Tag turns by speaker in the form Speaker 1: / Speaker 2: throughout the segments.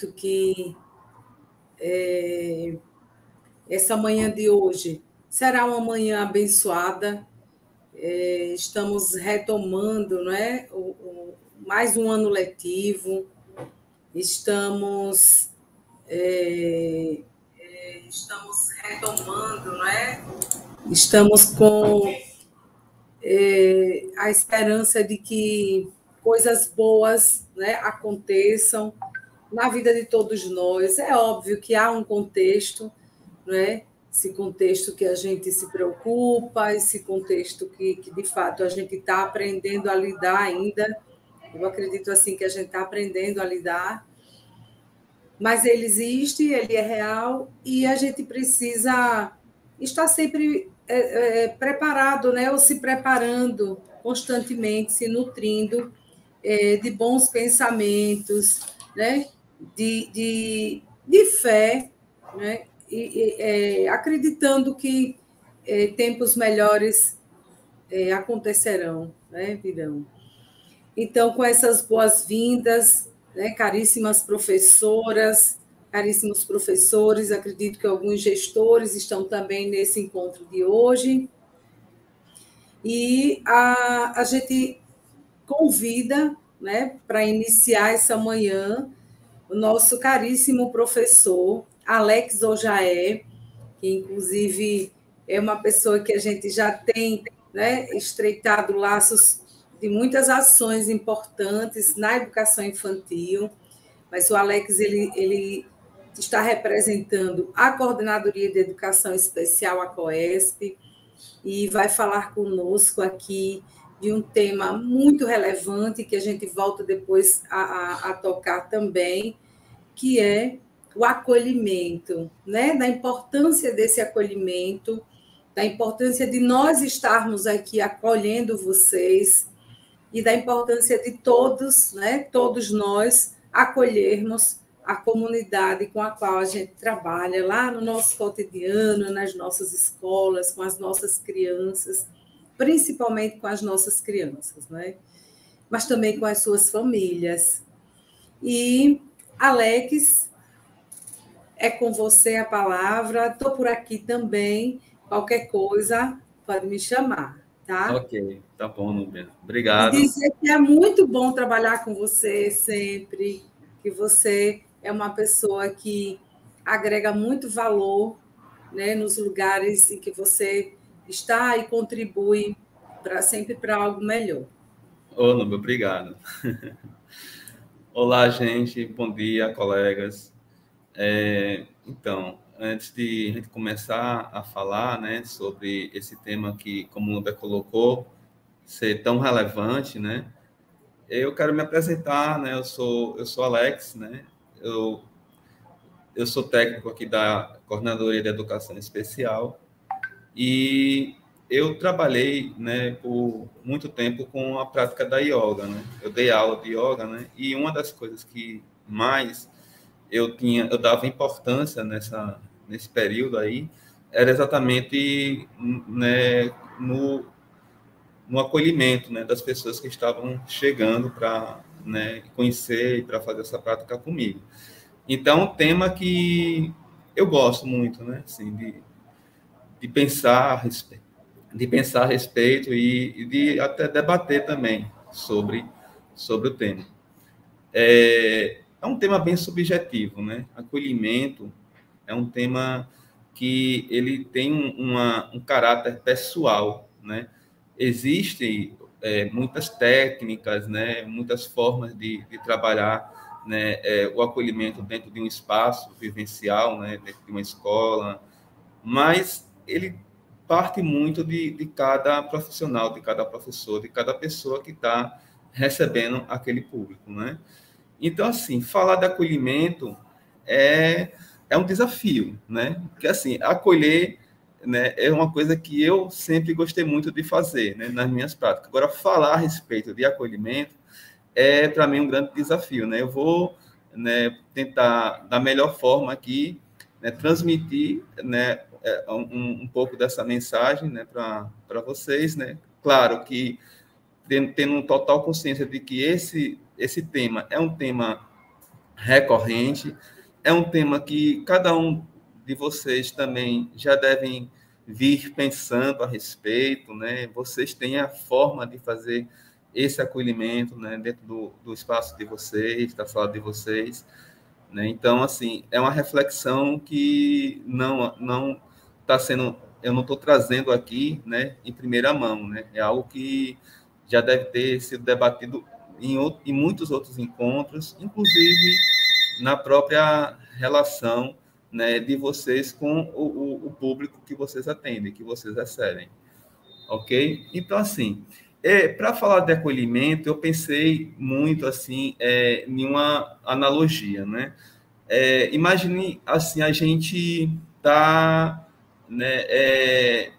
Speaker 1: acredito que essa manhã de hoje será uma manhã abençoada. Estamos retomando, não é, mais um ano letivo. Estamos retomando, não é? Estamos com a esperança de que coisas boas, né, aconteçam na vida de todos nós. É óbvio que há um contexto, né? Esse contexto que a gente se preocupa, esse contexto que de fato a gente está aprendendo a lidar ainda. Eu acredito assim que a gente está aprendendo a lidar, mas ele existe, ele é real e a gente precisa estar sempre preparado, né? Ou se preparando constantemente, se nutrindo de bons pensamentos, né? De fé, né? Acreditando que tempos melhores acontecerão, né? Virão. Então, com essas boas-vindas, né, caríssimas professoras, caríssimos professores, acredito que alguns gestores estão também nesse encontro de hoje. E a gente convida, né, para iniciar essa manhã o nosso caríssimo professor Alex Ojaé, que inclusive é uma pessoa que a gente já tem, né, estreitado laços de muitas ações importantes na educação infantil, mas o Alex ele está representando a Coordenadoria de Educação Especial, a COESP, e vai falar conosco aqui de um tema muito relevante, que a gente volta depois a tocar também, que é o acolhimento, né? Da importância desse acolhimento, da importância de nós estarmos aqui acolhendo vocês e da importância de todos, né? Todos nós acolhermos a comunidade com a qual a gente trabalha lá no nosso cotidiano, nas nossas escolas, com as nossas crianças, principalmente com as nossas crianças, né? Mas também com as suas famílias. E Alex, é com você a palavra. Estou por aqui também. Qualquer coisa, pode me chamar, tá?
Speaker 2: Ok, tá bom, Núbia.
Speaker 1: E
Speaker 2: Obrigado.
Speaker 1: dizer que é muito bom trabalhar com você sempre, que você é uma pessoa que agrega muito valor, né, nos lugares em que você está e contribui sempre para algo melhor.
Speaker 2: Ô, Núbia, obrigado. Olá, gente. Bom dia, colegas. Então, antes de a gente começar a falar, né, sobre esse tema que, como o Núbia colocou, ser tão relevante, né, eu quero me apresentar, né, eu sou Alex, né, eu sou técnico aqui da Coordenadoria de Educação Especial e eu trabalhei, né, por muito tempo com a prática da yoga, né, eu dei aula de yoga, né, e uma das coisas que mais eu dava importância nesse período aí, era exatamente, né, no acolhimento, né, das pessoas que estavam chegando para, né, conhecer e para fazer essa prática comigo. Então, um tema que eu gosto muito, né, assim, de pensar a respeito, e de até debater também sobre o tema. É um tema bem subjetivo, né? Acolhimento é um tema que ele tem um caráter pessoal, né? Existem muitas técnicas, né? Muitas formas de trabalhar, né? O acolhimento dentro de um espaço vivencial, né? Dentro de uma escola, mas ele parte muito de cada profissional, de cada professor, de cada pessoa que está recebendo aquele público, né? Então, assim, falar de acolhimento é um desafio, né? Porque, assim, acolher, né, é uma coisa que eu sempre gostei muito de fazer, né, nas minhas práticas. Agora, falar a respeito de acolhimento é, para mim, um grande desafio, né? Eu vou, né, tentar, da melhor forma aqui, né, transmitir, né, um pouco dessa mensagem, né, para vocês, né? Claro que tendo total consciência de que esse tema é um tema recorrente, é um tema que cada um de vocês também já devem vir pensando a respeito, né? Vocês têm a forma de fazer esse acolhimento, né, dentro do espaço de vocês, da sala de vocês, né? Então, assim, é uma reflexão que não está sendo, eu não estou trazendo aqui, né, em primeira mão, né? É algo que já deve ter sido debatido em muitos outros encontros, inclusive na própria relação, né, de vocês com o público que vocês atendem, que vocês recebem, ok? Então, assim, para falar de acolhimento, eu pensei muito, assim, em uma analogia, né? Imagine, assim, a gente tá, né,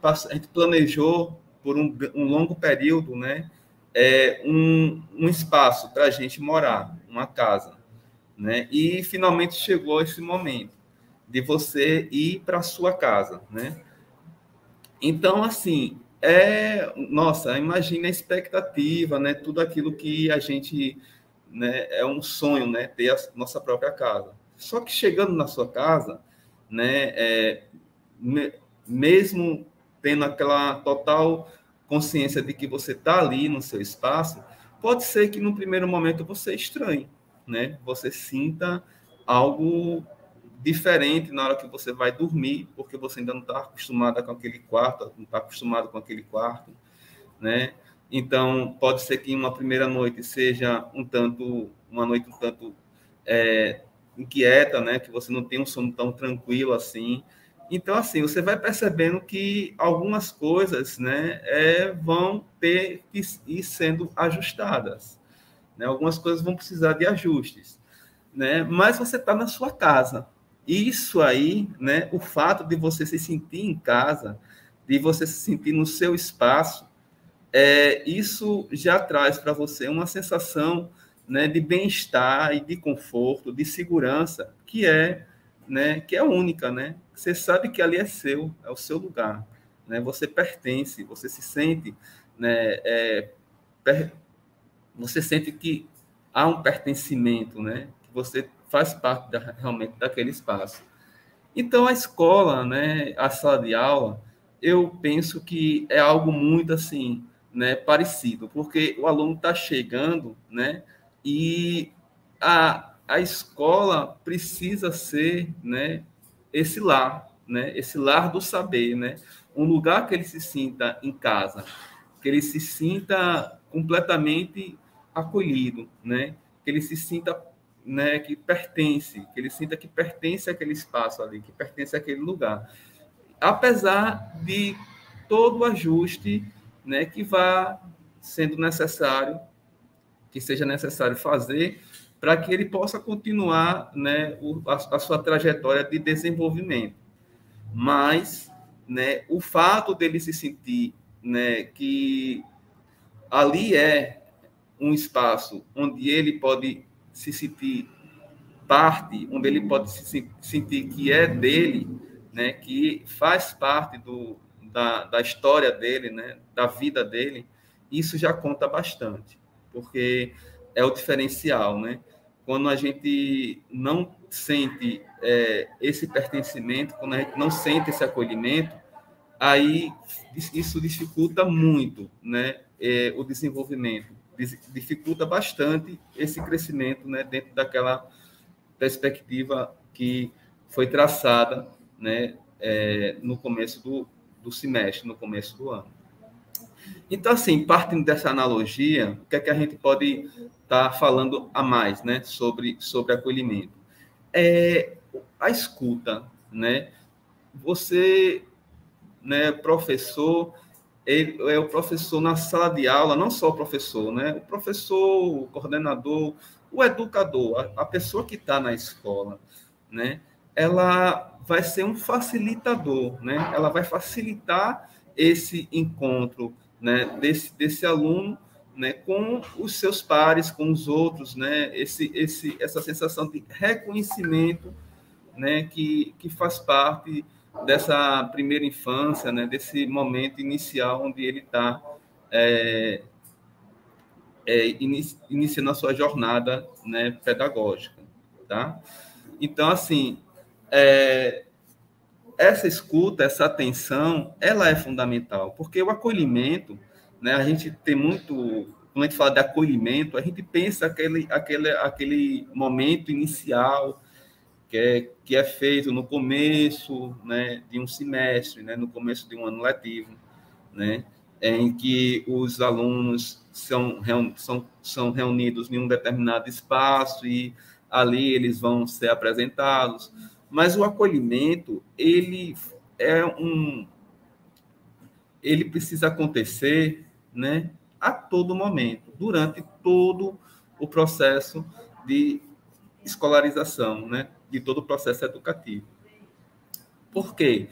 Speaker 2: a gente planejou por um longo período, né, um espaço para a gente morar, uma casa, né? E finalmente chegou esse momento de você ir para sua casa, né? Então, assim, nossa, imagine a expectativa, né? Tudo aquilo que a gente, né, é um sonho, né? Ter a nossa própria casa. Só que chegando na sua casa, né? Me- Mesmo tendo aquela total consciência de que você está ali no seu espaço, pode ser que no primeiro momento você estranhe, né? Você sinta algo diferente na hora que você vai dormir, porque você ainda não está acostumado com aquele quarto, não está acostumado com aquele quarto, né? Então, pode ser que uma primeira noite seja uma noite um tanto inquieta, né? Que você não tem um sono tão tranquilo assim. Então, assim, você vai percebendo que algumas coisas, né, vão ter que ir sendo ajustadas, né? Algumas coisas vão precisar de ajustes, né? Mas você está na sua casa. Isso aí, né? O fato de você se sentir em casa, de você se sentir no seu espaço, isso já traz para você uma sensação, né, de bem-estar e de conforto, de segurança, né, que é única, né? Você sabe que ali é seu, é o seu lugar, né? Você pertence, você se sente, né, você sente que há um pertencimento, né? Que você faz parte realmente daquele espaço. Então, a escola, né, a sala de aula, eu penso que é algo muito assim, né, parecido, porque o aluno está chegando, né, e a escola precisa ser, né, esse lar do saber, né, um lugar que ele se sinta em casa, que ele se sinta completamente acolhido, né, que ele se sinta, né, que ele sinta que pertence àquele espaço ali, que pertence àquele lugar. Apesar de todo o ajuste, né, que vá sendo necessário, que seja necessário fazer para que ele possa continuar, né, a sua trajetória de desenvolvimento. Mas, né, o fato dele se sentir, né, que ali é um espaço onde ele pode se sentir parte, onde ele pode se sentir que é dele, né, que faz parte da história dele, né, da vida dele, isso já conta bastante, porque é o diferencial, né? Quando a gente não sente esse pertencimento, quando a gente não sente esse acolhimento, aí isso dificulta muito, né, o desenvolvimento, dificulta bastante esse crescimento, né, dentro daquela perspectiva que foi traçada, né, no começo do semestre, no começo do ano. Então, assim, partindo dessa analogia, o que é que a gente pode estar falando a mais, né, sobre acolhimento? A escuta, né? Você, né, professor, ele é o professor na sala de aula, não só o professor, né? O professor, o coordenador, o educador, a pessoa que está na escola, né? Ela vai ser um facilitador, né? Ela vai facilitar esse encontro, né? Desse aluno, né? Com os seus pares, com os outros, né? Essa sensação de reconhecimento, né, que faz parte dessa primeira infância, né, desse momento inicial onde ele está iniciando a sua jornada, né, pedagógica. tá? Então, assim, essa escuta, essa atenção, ela é fundamental, porque o acolhimento, né, a gente tem muito, quando a gente fala de acolhimento, a gente pensa aquele momento inicial que é feito no começo, né, de um semestre, né, no começo de um ano letivo, né, em que os alunos são reunidos em um determinado espaço e ali eles vão ser apresentados. Mas o acolhimento, ele precisa acontecer, né, a todo momento, durante todo o processo de escolarização, né, de todo o processo educativo. Por quê?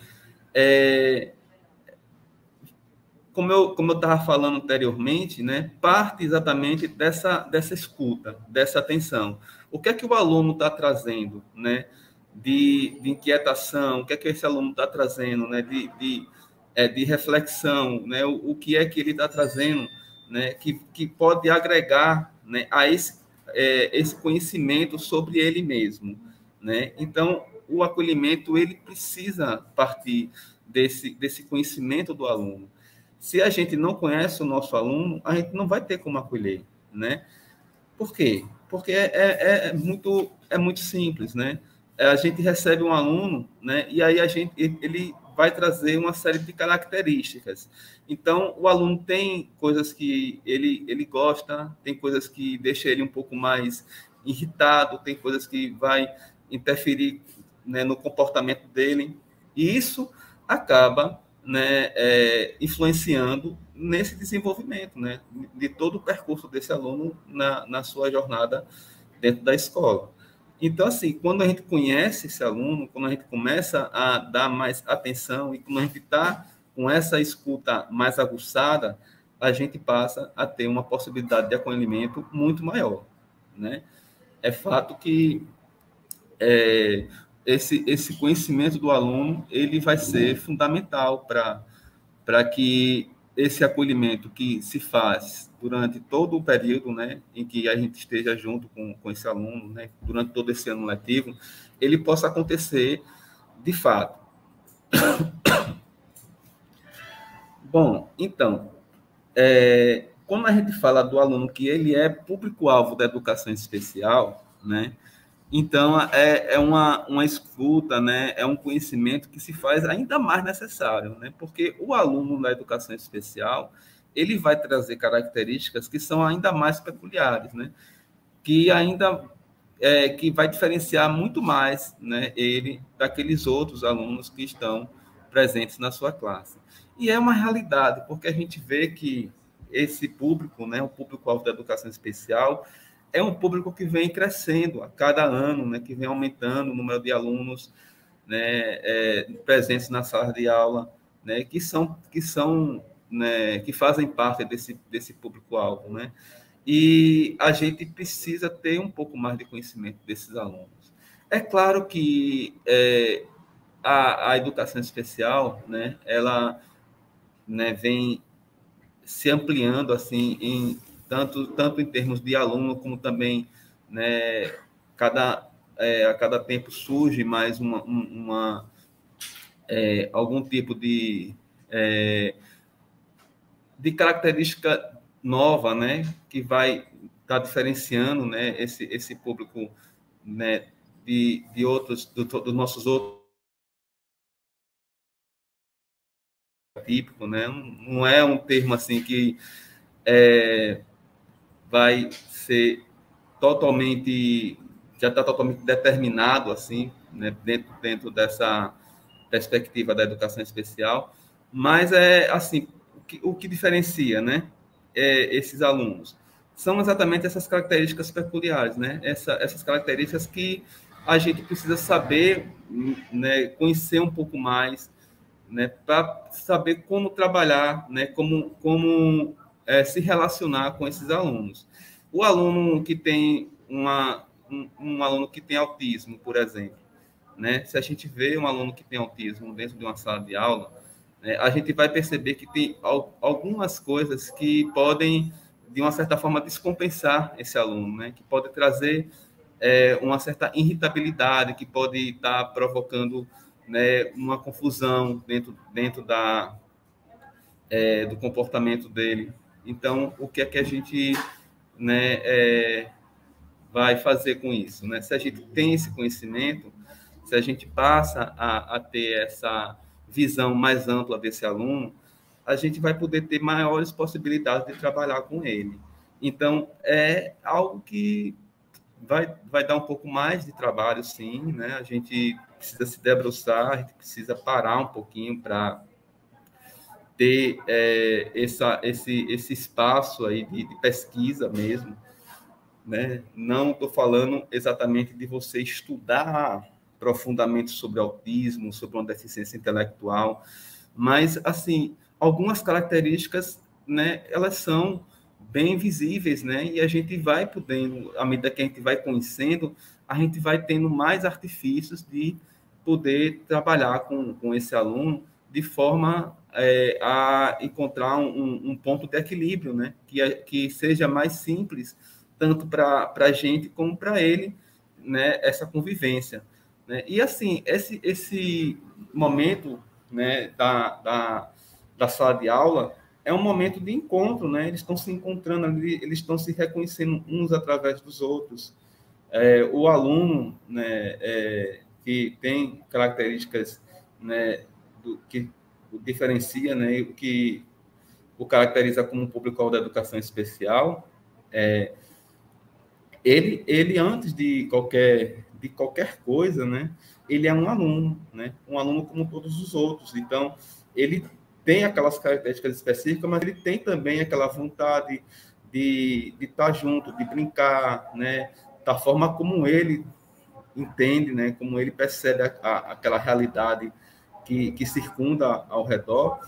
Speaker 2: Como eu estava falando anteriormente, né, parte exatamente dessa escuta, dessa atenção. O que é que o aluno está trazendo, né, de inquietação? O que é que esse aluno está trazendo, né, de reflexão? Né, o que é que ele está trazendo, né, que pode agregar, né, a esse conhecimento sobre ele mesmo, né? Então, o acolhimento ele precisa partir desse conhecimento do aluno. Se a gente não conhece o nosso aluno, a gente não vai ter como acolher, né? Por quê? Porque é muito simples, né? A gente recebe um aluno, né? E aí ele vai trazer uma série de características. Então, o aluno tem coisas que ele gosta, tem coisas que deixam ele um pouco mais irritado, tem coisas que vai interferir, né, no comportamento dele. E isso acaba, né, influenciando nesse desenvolvimento, né, de todo o percurso desse aluno na sua jornada dentro da escola. Então, assim, quando a gente conhece esse aluno, quando a gente começa a dar mais atenção e quando a gente está com essa escuta mais aguçada, a gente passa a ter uma possibilidade de acolhimento muito maior, né? É fato que esse conhecimento do aluno ele vai ser fundamental para que esse acolhimento que se faz durante todo o período, né, em que a gente esteja junto com esse aluno, né, durante todo esse ano letivo, ele possa acontecer de fato. Bom, então, quando a gente fala do aluno que ele é público-alvo da educação especial, né, então, uma escuta, né? É um conhecimento que se faz ainda mais necessário, né? Porque o aluno da educação especial, ele vai trazer características que são ainda mais peculiares, né? Que vai diferenciar muito mais, né, ele daqueles outros alunos que estão presentes na sua classe. E é uma realidade, porque a gente vê que esse público, né, o público-alvo da educação especial, é um público que vem crescendo a cada ano, né, que vem aumentando o número de alunos, né, presentes na sala de aula, né, que fazem parte desse público-alvo, né? E a gente precisa ter um pouco mais de conhecimento desses alunos. É claro que a educação especial, né, ela, né, vem se ampliando assim tanto em termos de aluno como também, né, a cada tempo surge mais algum tipo de característica nova, né, que vai estar diferenciando, né, esse público, né, de outros dos nossos outros típicos, né? Não é um termo assim que vai ser totalmente, já está totalmente determinado, assim, né, dentro dessa perspectiva da educação especial, mas assim, o que diferencia, né, esses alunos são exatamente essas características peculiares, né, essas características que a gente precisa saber, né, conhecer um pouco mais, né, para saber como trabalhar, né, como se relacionar com esses alunos. O aluno que tem um aluno que tem autismo, por exemplo, né, se a gente vê um aluno que tem autismo dentro de uma sala de aula, né, a gente vai perceber que tem algumas coisas que podem, de uma certa forma, descompensar esse aluno, né, que pode trazer uma certa irritabilidade que pode estar provocando, né, uma confusão dentro do comportamento dele. Então, o que é que a gente, né, vai fazer com isso, né? Se a gente tem esse conhecimento, se a gente passa a ter essa visão mais ampla desse aluno, a gente vai poder ter maiores possibilidades de trabalhar com ele. Então, é algo que vai dar um pouco mais de trabalho, sim, né? A gente precisa se debruçar, a gente precisa parar um pouquinho para ter esse espaço aí de pesquisa mesmo, né? Não estou falando exatamente de você estudar profundamente sobre autismo, sobre uma deficiência intelectual, mas, assim, algumas características, né, elas são bem visíveis, né, e a gente vai podendo, à medida que a gente vai conhecendo, a gente vai tendo mais artifícios de poder trabalhar com esse aluno de forma a encontrar um ponto de equilíbrio, né, que seja mais simples, tanto para a gente como para ele, né, essa convivência. Né? E, assim, esse momento, né, da sala de aula é um momento de encontro, né? Eles estão se encontrando ali, eles estão se reconhecendo uns através dos outros. O aluno, né, que tem características, né, que o diferencia, né, o que o caracteriza como público-alvo da educação especial, ele antes de qualquer coisa, né, ele é um aluno, né, um aluno como todos os outros. Então, ele tem aquelas características específicas, mas ele tem também aquela vontade de estar junto, de brincar, né, da forma como ele entende, né, como ele percebe aquela realidade que circunda ao redor,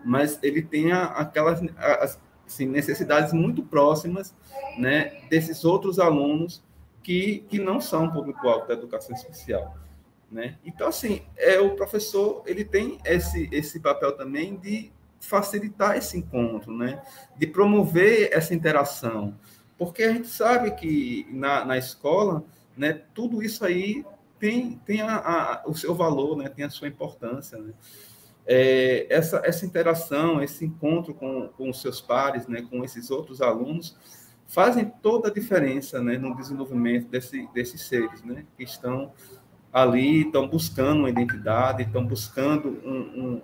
Speaker 2: mas ele tem aquelas assim, necessidades muito próximas, né, desses outros alunos que não são público-alvo da educação especial. Né? Então, assim, o professor ele tem esse papel também de facilitar esse encontro, né? De promover essa interação, porque a gente sabe que na escola, né, tudo isso aí tem o seu valor, né? Tem a sua importância. Né? Essa interação, esse encontro com os seus pares, né, com esses outros alunos, fazem toda a diferença, né, no desenvolvimento desses seres, né, que estão ali, estão buscando uma identidade, estão buscando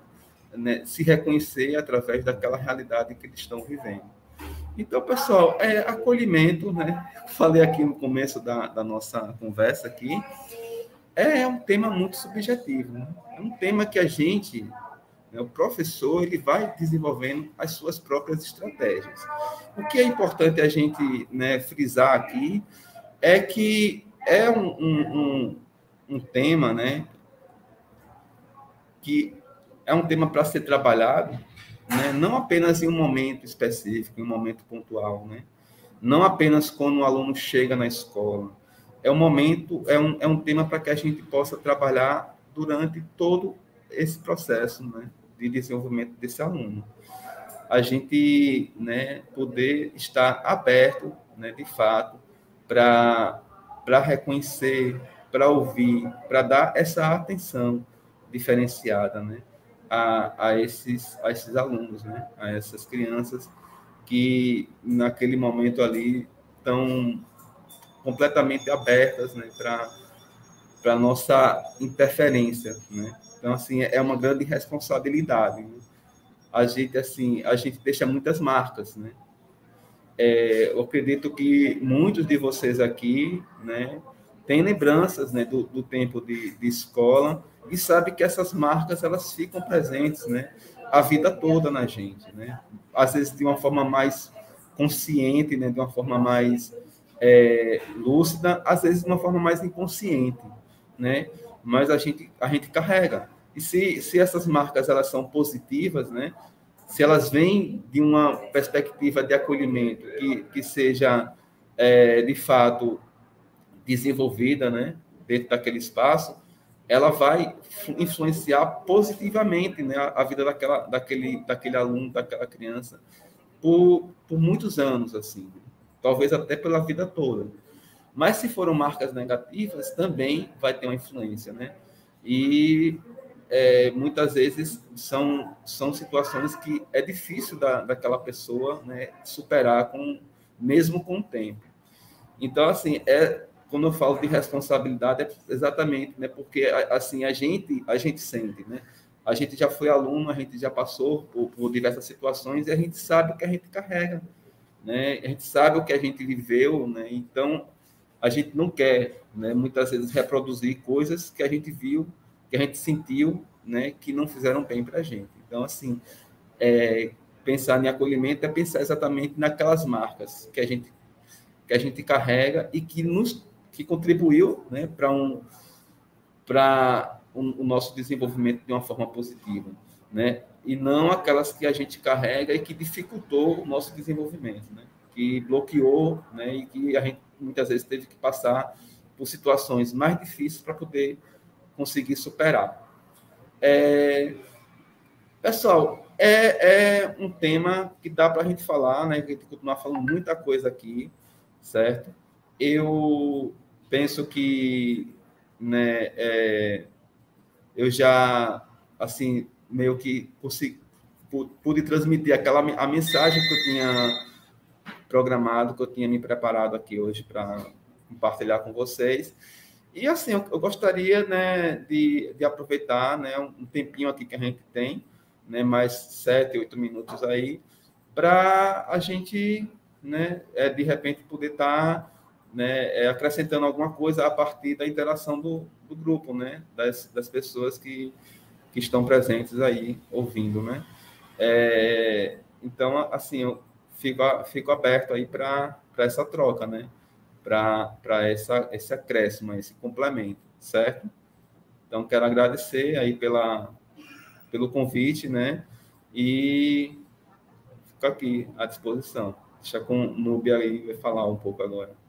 Speaker 2: né, se reconhecer através daquela realidade que eles estão vivendo. Então, pessoal, acolhimento, né? Falei aqui no começo da nossa conversa aqui, é um tema muito subjetivo, né? É um tema que a gente, né, o professor, ele vai desenvolvendo as suas próprias estratégias. O que é importante a gente, né, frisar aqui é que é um tema, né, que é um tema para ser trabalhado, né, não apenas em um momento específico, em um momento pontual, né, não apenas quando o aluno chega na escola. É um momento, é um tema para que a gente possa trabalhar durante todo esse processo, né, de desenvolvimento desse aluno. A gente, né, poder estar aberto, né, de fato, para reconhecer, para ouvir, para dar essa atenção diferenciada, né, a esses alunos, né, a essas crianças que naquele momento ali estão completamente abertas, né, para nossa interferência, né? Então, assim, é uma grande responsabilidade. Né? A gente deixa muitas marcas, né? Eu acredito que muitos de vocês aqui, né, têm lembranças, né, do tempo de escola e sabe que essas marcas elas ficam presentes, né, a vida toda na gente, né? Às vezes de uma forma mais consciente, né, de uma forma mais lúcida, às vezes de uma forma mais inconsciente, né? Mas a gente carrega. E se essas marcas elas são positivas, né? Se elas vêm de uma perspectiva de acolhimento que seja, de fato, desenvolvida, né, dentro daquele espaço, ela vai influenciar positivamente, né, a vida daquele aluno, daquela criança, por muitos anos, assim, talvez até pela vida toda. Mas se foram marcas negativas, também vai ter uma influência, né? E muitas vezes são situações que é difícil daquela pessoa, né, superar mesmo com o tempo. Então, assim, quando eu falo de responsabilidade, é exatamente, né, porque assim, a gente sente, né? A gente já foi aluno, a gente já passou por diversas situações e a gente sabe o que a gente carrega, né? A gente sabe o que a gente viveu, né? Então, a gente não quer, né, muitas vezes reproduzir coisas que a gente viu, que a gente sentiu, né, que não fizeram bem para a gente. Então, assim, pensar em acolhimento é pensar exatamente naquelas marcas que a gente carrega e que contribuiu, né, para o nosso desenvolvimento de uma forma positiva, né? E não aquelas que a gente carrega e que dificultou o nosso desenvolvimento, né? Que bloqueou, né? E que a gente muitas vezes teve que passar por situações mais difíceis para poder conseguir superar. Pessoal, é um tema que dá para a gente falar, né? Que a gente continuar falando muita coisa aqui, certo? Eu penso que, né, eu já, assim, meio que pude transmitir a mensagem que eu tinha programado, que eu tinha me preparado aqui hoje para compartilhar com vocês. E, assim, eu gostaria, né, de aproveitar, né, um tempinho aqui que a gente tem, né, mais 7, 8 minutos aí, para a gente, né, de repente poder estar, né, acrescentando alguma coisa a partir da interação do grupo, né, das pessoas que estão presentes aí ouvindo, né. Então, assim, eu fico aberto aí para essa troca, né, para esse acréscimo, esse complemento, certo? Então, quero agradecer aí pelo convite, né, e fico aqui à disposição. Deixa com o Nubia aí vai falar um pouco agora.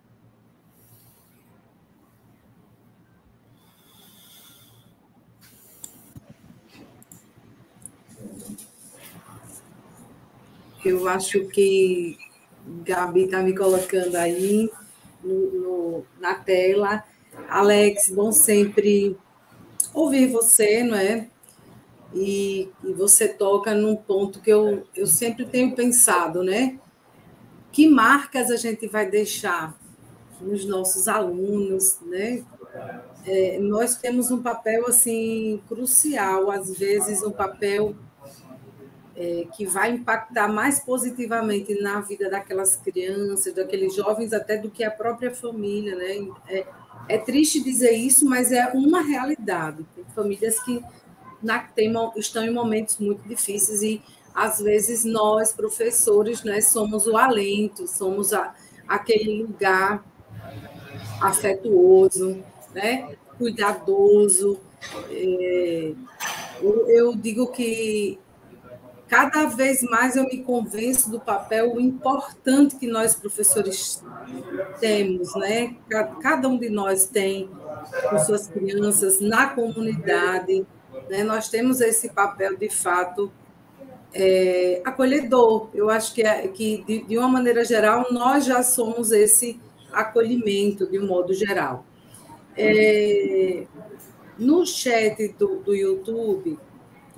Speaker 1: Eu acho que Gabi está me colocando aí na tela. Alex, bom sempre ouvir você, não é? E você toca num ponto que eu sempre tenho pensado, né? Que marcas a gente vai deixar nos nossos alunos, né? Nós temos um papel assim crucial, às vezes um papel que vai impactar mais positivamente na vida daquelas crianças, daqueles jovens, até do que a própria família, né? É triste dizer isso, mas é uma realidade. Tem famílias que estão em momentos muito difíceis e, às vezes, nós, professores, né, somos o alento, somos aquele lugar afetuoso, né, cuidadoso. Eu digo que cada vez mais eu me convenço do papel importante que nós, professores, temos, né? Cada um de nós tem com suas crianças na comunidade, né? Nós temos esse papel, de fato, acolhedor. Eu acho que de uma maneira geral, nós já somos esse acolhimento, de um modo geral. No chat do YouTube,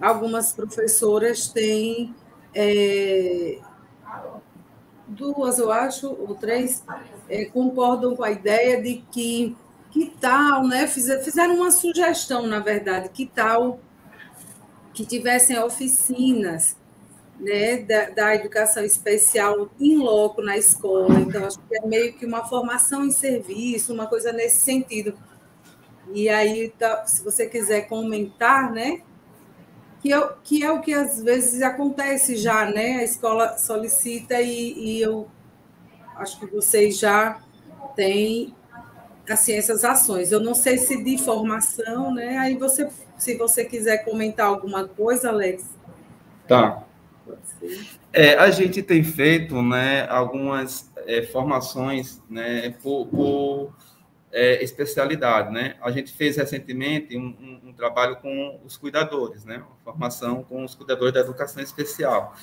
Speaker 1: algumas professoras têm duas, eu acho, ou três, concordam com a ideia de que tal, né? Fizeram uma sugestão, na verdade, que tal que tivessem oficinas, né, da educação especial em loco na escola. Então, acho que é meio que uma formação em serviço, uma coisa nesse sentido. E aí, se você quiser comentar, né, que é o que às vezes acontece já, né? A escola solicita e eu acho que vocês já têm assim, essas ações. Eu não sei se de formação, né? Aí se você quiser comentar alguma coisa, Alex.
Speaker 2: Tá. A gente tem feito, né, algumas formações, né, por especialidade, né? A gente fez recentemente um trabalho com os cuidadores, né? Uma formação com os cuidadores da educação especial.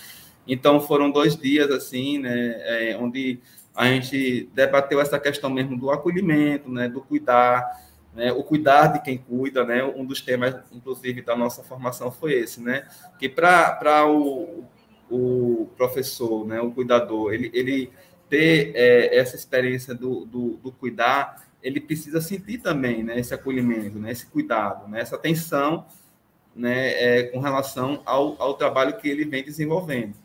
Speaker 2: Então, foram 2 dias, assim, né, onde a gente debateu essa questão mesmo do acolhimento, né, do cuidar, né, o cuidar de quem cuida, né, um dos temas, inclusive, da nossa formação foi esse, né, que para o professor, né, o cuidador, ele ter essa experiência do cuidar, ele precisa sentir também, né, esse acolhimento, né, esse cuidado, né, essa atenção, né, com relação ao trabalho que ele vem desenvolvendo.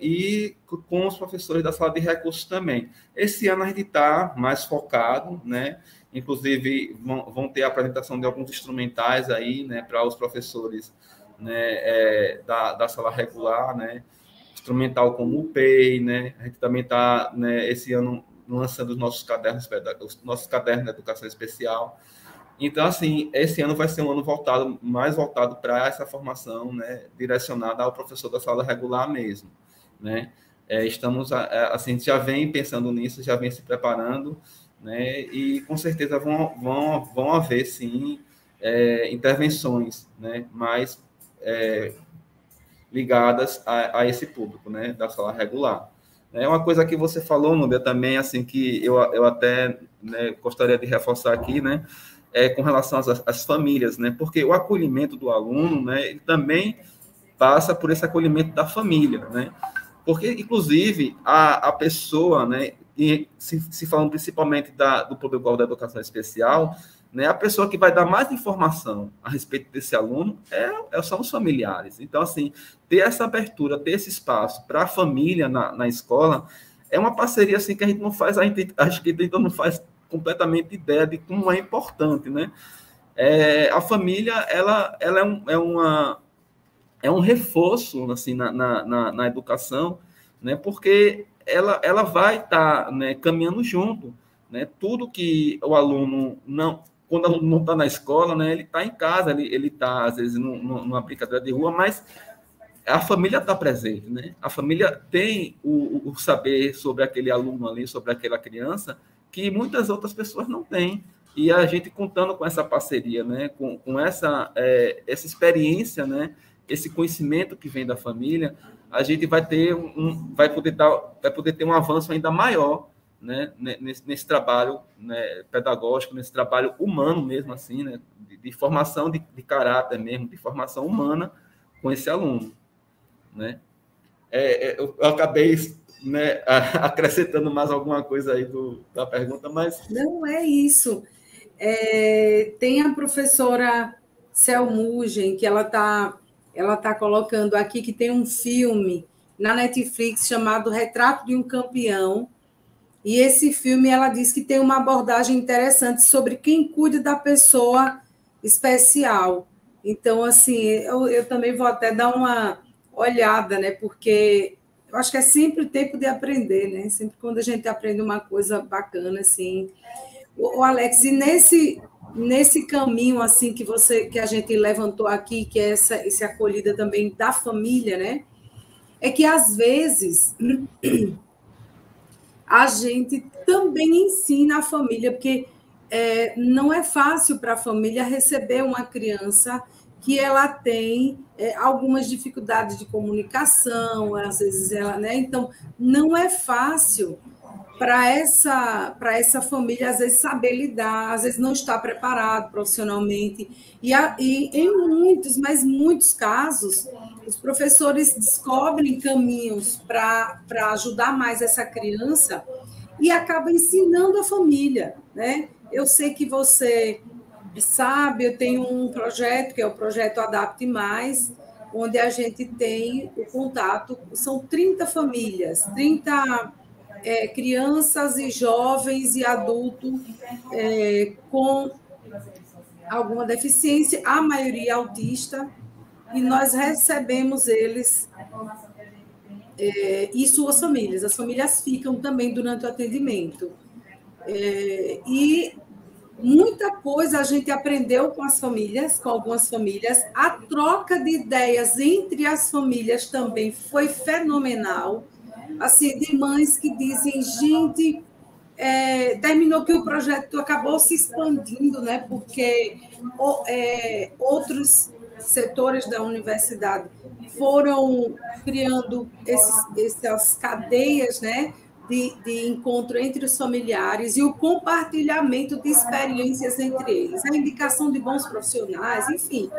Speaker 2: E com os professores da sala de recursos também. Esse ano a gente está mais focado, né? Inclusive vão ter a apresentação de alguns instrumentais aí, né, para os professores, né, da sala regular, né? Instrumental como o PEI, né? A gente também está, né, esse ano lançando os nossos cadernos de educação especial. Então, assim, esse ano vai ser um ano mais voltado para essa formação, né, direcionada ao professor da sala regular mesmo, né? Estamos, assim, já vem pensando nisso, já vem se preparando, né? E com certeza vão haver, sim, intervenções, né, mais ligadas a esse público, né, da sala regular. É uma coisa que você falou, Núbia, também, assim, que eu até, né, gostaria de reforçar aqui, né, com relação às famílias, né, porque o acolhimento do aluno, né, ele também passa por esse acolhimento da família, né, porque, inclusive, a pessoa, né, e se falando principalmente do protocolo da educação especial, né, a pessoa que vai dar mais informação a respeito desse aluno são os familiares. Então, assim, ter essa abertura, ter esse espaço para a família na escola é uma parceria assim, que a gente não faz, acho que a gente não faz completamente ideia de como é importante, né? A família, ela é um reforço assim, na educação, né? Porque ela vai estar, né, caminhando junto, né? Tudo que o aluno não... Quando o aluno não está na escola, né, ele está em casa, ele está, às vezes, numa brincadeira de rua, mas a família está presente, né? A família tem o saber sobre aquele aluno ali, sobre aquela criança, que muitas outras pessoas não têm. E a gente contando com essa parceria, né, com essa experiência, né, esse conhecimento que vem da família, a gente vai poder ter um avanço ainda maior, né, nesse trabalho, né, pedagógico, nesse trabalho humano mesmo, assim, né, de formação de caráter mesmo, de formação humana com esse aluno, né? Eu acabei, né, acrescentando mais alguma coisa aí da pergunta, mas...
Speaker 1: Não é isso. Tem a professora Selmugen, que ela tá colocando aqui, que tem um filme na Netflix chamado Retrato de um Campeão, e esse filme, ela diz que tem uma abordagem interessante sobre quem cuida da pessoa especial. Então, assim, eu também vou até dar uma olhada, né? Porque eu acho que é sempre tempo de aprender, né? Sempre quando a gente aprende uma coisa bacana, assim. O Alex, e nesse caminho assim que a gente levantou aqui, que é essa acolhida também da família, né? É que às vezes a gente também ensina a família, porque não é fácil para a família receber uma criança que ela tem algumas dificuldades de comunicação, às vezes ela, né? Então, não é fácil para essa família, às vezes, saber lidar, às vezes não está preparado profissionalmente. E em muitos, mas muitos casos, os professores descobrem caminhos para ajudar mais essa criança e acabam ensinando a família, né? Eu sei que você sabe, eu tenho um projeto, que é o projeto Adapte Mais, onde a gente tem o contato, são 30 famílias, 30 crianças e jovens e adultos com alguma deficiência, a maioria autista, e nós recebemos eles e suas famílias. As famílias ficam também durante o atendimento. E muita coisa a gente aprendeu com as famílias, com algumas famílias. A troca de ideias entre as famílias também foi fenomenal. Assim, de mães que dizem, gente, terminou que o projeto acabou se expandindo, né? Porque outros setores da universidade foram criando essas cadeias, né? de encontro entre os familiares e o compartilhamento de experiências entre eles, a indicação de bons profissionais, enfim.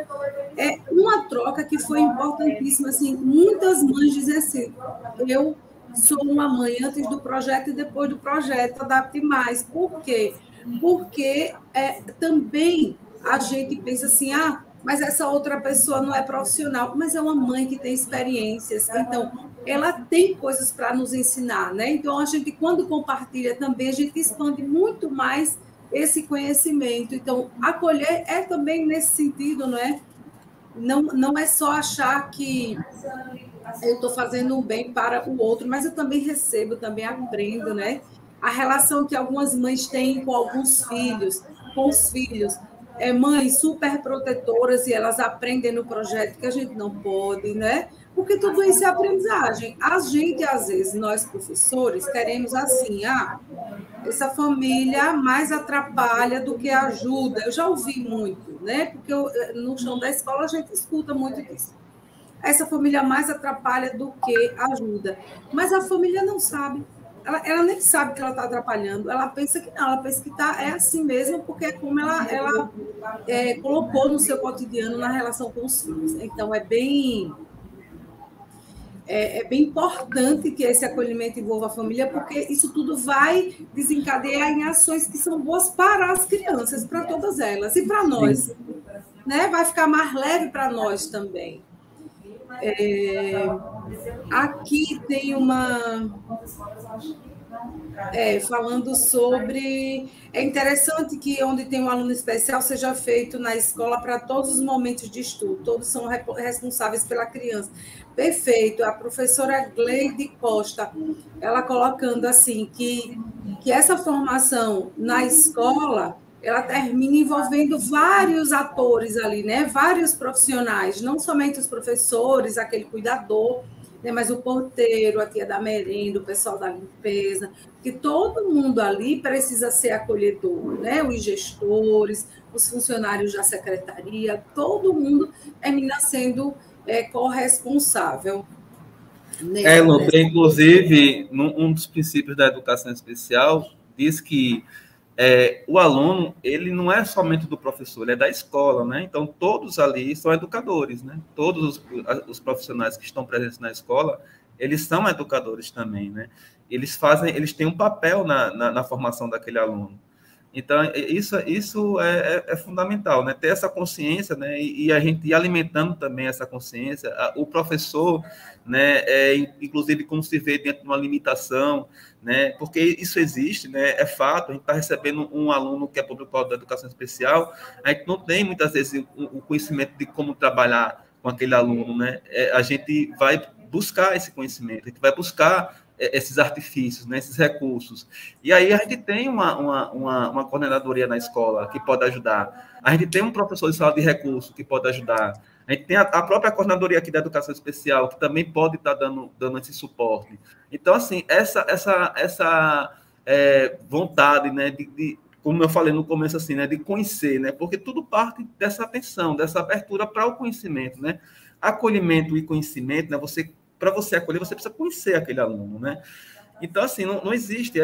Speaker 1: É uma troca que foi importantíssima. Assim, muitas mães dizem assim, eu sou uma mãe antes do projeto e depois do projeto, adapte mais. Por quê? Porque também a gente pensa assim, mas essa outra pessoa não é profissional, mas é uma mãe que tem experiências, então ela tem coisas para nos ensinar, né? Então a gente, quando compartilha também, a gente expande muito mais esse conhecimento. Então, acolher é também nesse sentido, não é? Não é só achar que eu estou fazendo um bem para o outro, mas eu também recebo, também aprendo, né? A relação que algumas mães têm com alguns filhos, com os filhos, mães super protetoras e elas aprendem no projeto que a gente não pode, né? Porque tudo isso é aprendizagem. A gente, às vezes, nós professores, queremos assim, essa família mais atrapalha do que ajuda. Eu já ouvi muito, né? Porque no chão da escola a gente escuta muito disso. Essa família mais atrapalha do que ajuda. Mas a família não sabe. Ela nem sabe que ela está atrapalhando. Ela pensa que não, ela pensa que é assim mesmo, porque é como ela colocou no seu cotidiano na relação com os filhos. Então, é bem importante que esse acolhimento envolva a família, porque isso tudo vai desencadear em ações que são boas para as crianças, para todas elas, e para nós. Né? Vai ficar mais leve para nós também. Aqui tem uma... falando sobre... É interessante que onde tem um aluno especial seja feito na escola para todos os momentos de estudo, todos são responsáveis pela criança. Perfeito. A professora Gleide Costa, ela colocando assim, que essa formação na escola, ela termina envolvendo vários atores ali, né? Vários profissionais, não somente os professores, aquele cuidador, né? Mas o porteiro, a tia da merenda, o pessoal da limpeza, que todo mundo ali precisa ser acolhedor, né? Os gestores, os funcionários da secretaria, todo mundo termina sendo corresponsável.
Speaker 2: Lupe, inclusive, um dos princípios da educação especial diz que o aluno, ele não é somente do professor, ele é da escola, né? Então, todos ali são educadores, né? Todos os profissionais que estão presentes na escola, eles são educadores também, né? Eles têm um papel na formação daquele aluno. Então, isso é fundamental, né? Ter essa consciência, né? E a gente ir alimentando também essa consciência. O professor, né? Inclusive, como se vê dentro de uma limitação, né? Porque isso existe, né? É fato. A gente está recebendo um aluno que é público da educação especial, a gente não tem, muitas vezes, o conhecimento de como trabalhar com aquele aluno, né? A gente vai buscar esse conhecimento, a gente vai buscar esses artifícios, né, esses recursos. E aí a gente tem uma coordenadoria na escola que pode ajudar. A gente tem um professor de sala de recursos que pode ajudar. A gente tem a própria coordenadoria aqui da educação especial que também pode estar dando esse suporte. Então, assim, essa vontade, né, como eu falei no começo, assim, né, de conhecer, né, porque tudo parte dessa atenção, dessa abertura para o conhecimento, né? Acolhimento e conhecimento, né, para você acolher, você precisa conhecer aquele aluno, né? Então, assim, não existe,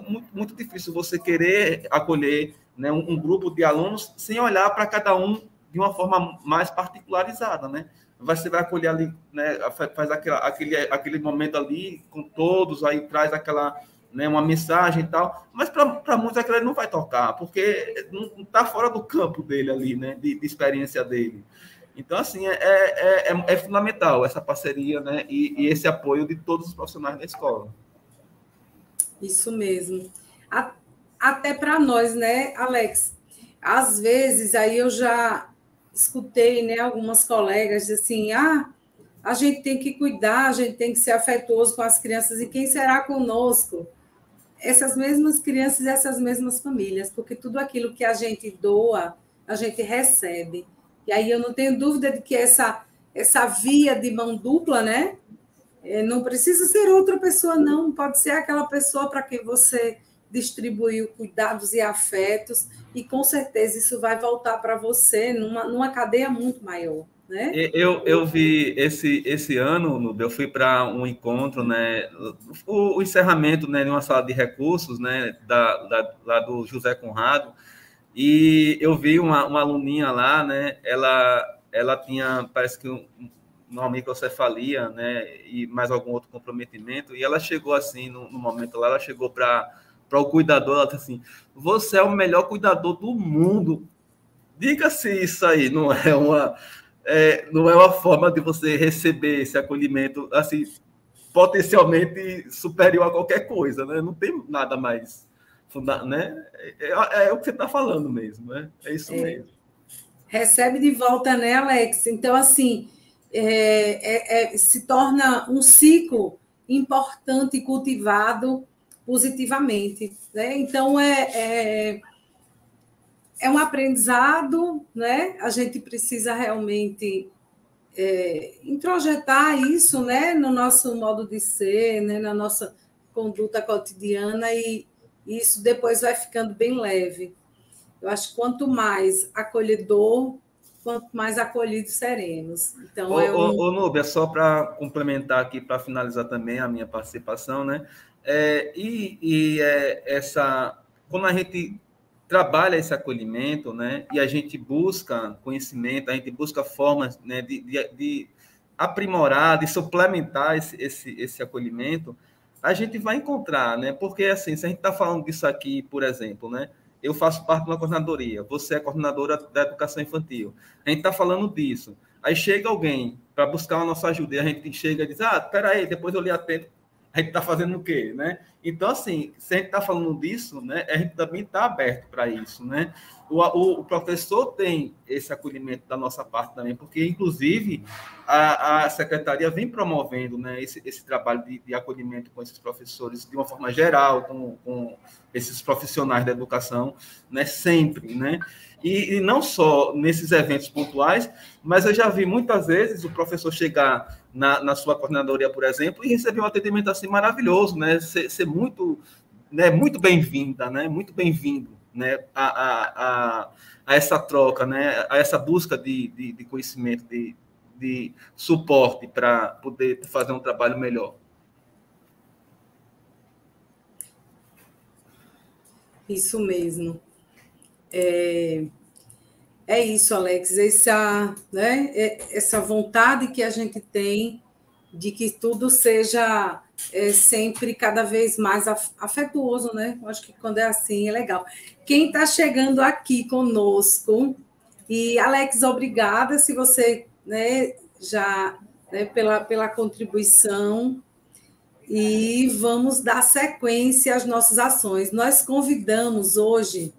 Speaker 2: muito, muito difícil você querer acolher, né, um grupo de alunos sem olhar para cada um de uma forma mais particularizada, né? Você vai acolher ali, né, faz aquele momento ali com todos, aí traz aquela, né, uma mensagem e tal, mas para muitos aquilo não vai tocar, porque não está fora do campo dele ali, né, de experiência dele. Então, assim, é fundamental essa parceria, né, e esse apoio de todos os profissionais da escola.
Speaker 1: Isso mesmo. Até para nós, né, Alex? Às vezes, aí eu já escutei, né, algumas colegas assim, a gente tem que cuidar, a gente tem que ser afetuoso com as crianças, e quem será conosco? Essas mesmas crianças e essas mesmas famílias, porque tudo aquilo que a gente doa, a gente recebe. E aí eu não tenho dúvida de que essa via de mão dupla, né? Não precisa ser outra pessoa, não. Pode ser aquela pessoa para quem você distribuiu cuidados e afetos, e com certeza isso vai voltar para você numa cadeia muito maior, né?
Speaker 2: Eu vi esse ano, Nubia, eu fui para um encontro, né, o encerramento, né, de uma sala de recursos, né, lá do José Conrado, e eu vi uma aluninha lá, né, ela tinha, parece que uma microcefalia, né, e mais algum outro comprometimento, e ela chegou assim, no momento lá, ela chegou para o cuidador, ela disse assim, você é o melhor cuidador do mundo. Diga se isso aí não é uma forma de você receber esse acolhimento, assim, potencialmente superior a qualquer coisa, né? Não tem nada mais, né? É o que você está falando mesmo, né? É isso mesmo.
Speaker 1: Recebe de volta, né, Alex? Então, assim, se torna um ciclo importante e cultivado positivamente, né? Então, é um aprendizado, né? A gente precisa realmente introjetar isso, né, no nosso modo de ser, né, na nossa conduta cotidiana, e isso depois vai ficando bem leve. Eu acho que quanto mais acolhedor, quanto mais acolhidos seremos. Então,
Speaker 2: Núbia, só para complementar aqui, para finalizar também a minha participação, né? Quando a gente trabalha esse acolhimento, né? E a gente busca conhecimento, a gente busca formas, né, de aprimorar, de suplementar esse acolhimento, a gente vai encontrar, né? Porque, assim, se a gente está falando disso aqui, por exemplo, né? Eu faço parte de uma coordenadoria, você é coordenadora da educação infantil. A gente está falando disso. Aí chega alguém para buscar a nossa ajuda e a gente chega e diz, espera aí, depois eu lhe atendo. A gente está fazendo o quê, né? Então, assim, se a gente está falando disso, né, a gente também está aberto para isso, né? O professor tem esse acolhimento da nossa parte também, porque, inclusive, a secretaria vem promovendo, né, esse trabalho de acolhimento com esses professores, de uma forma geral, com esses profissionais da educação, né, sempre, né? E não só nesses eventos pontuais, mas eu já vi muitas vezes o professor chegar na sua coordenadoria, por exemplo, e receber um atendimento assim maravilhoso, né? Ser muito, né, muito bem-vinda, né? Muito bem-vindo, né? A essa troca, né? A essa busca de conhecimento, de suporte para poder fazer um trabalho melhor.
Speaker 1: isso mesmo. É isso, Alex, essa vontade que a gente tem de que tudo seja sempre cada vez mais afetuoso, né? Eu acho que quando é assim é legal. Quem está chegando aqui conosco, e Alex, obrigada se você, né, já, né, pela contribuição, e vamos dar sequência às nossas ações. Nós convidamos hoje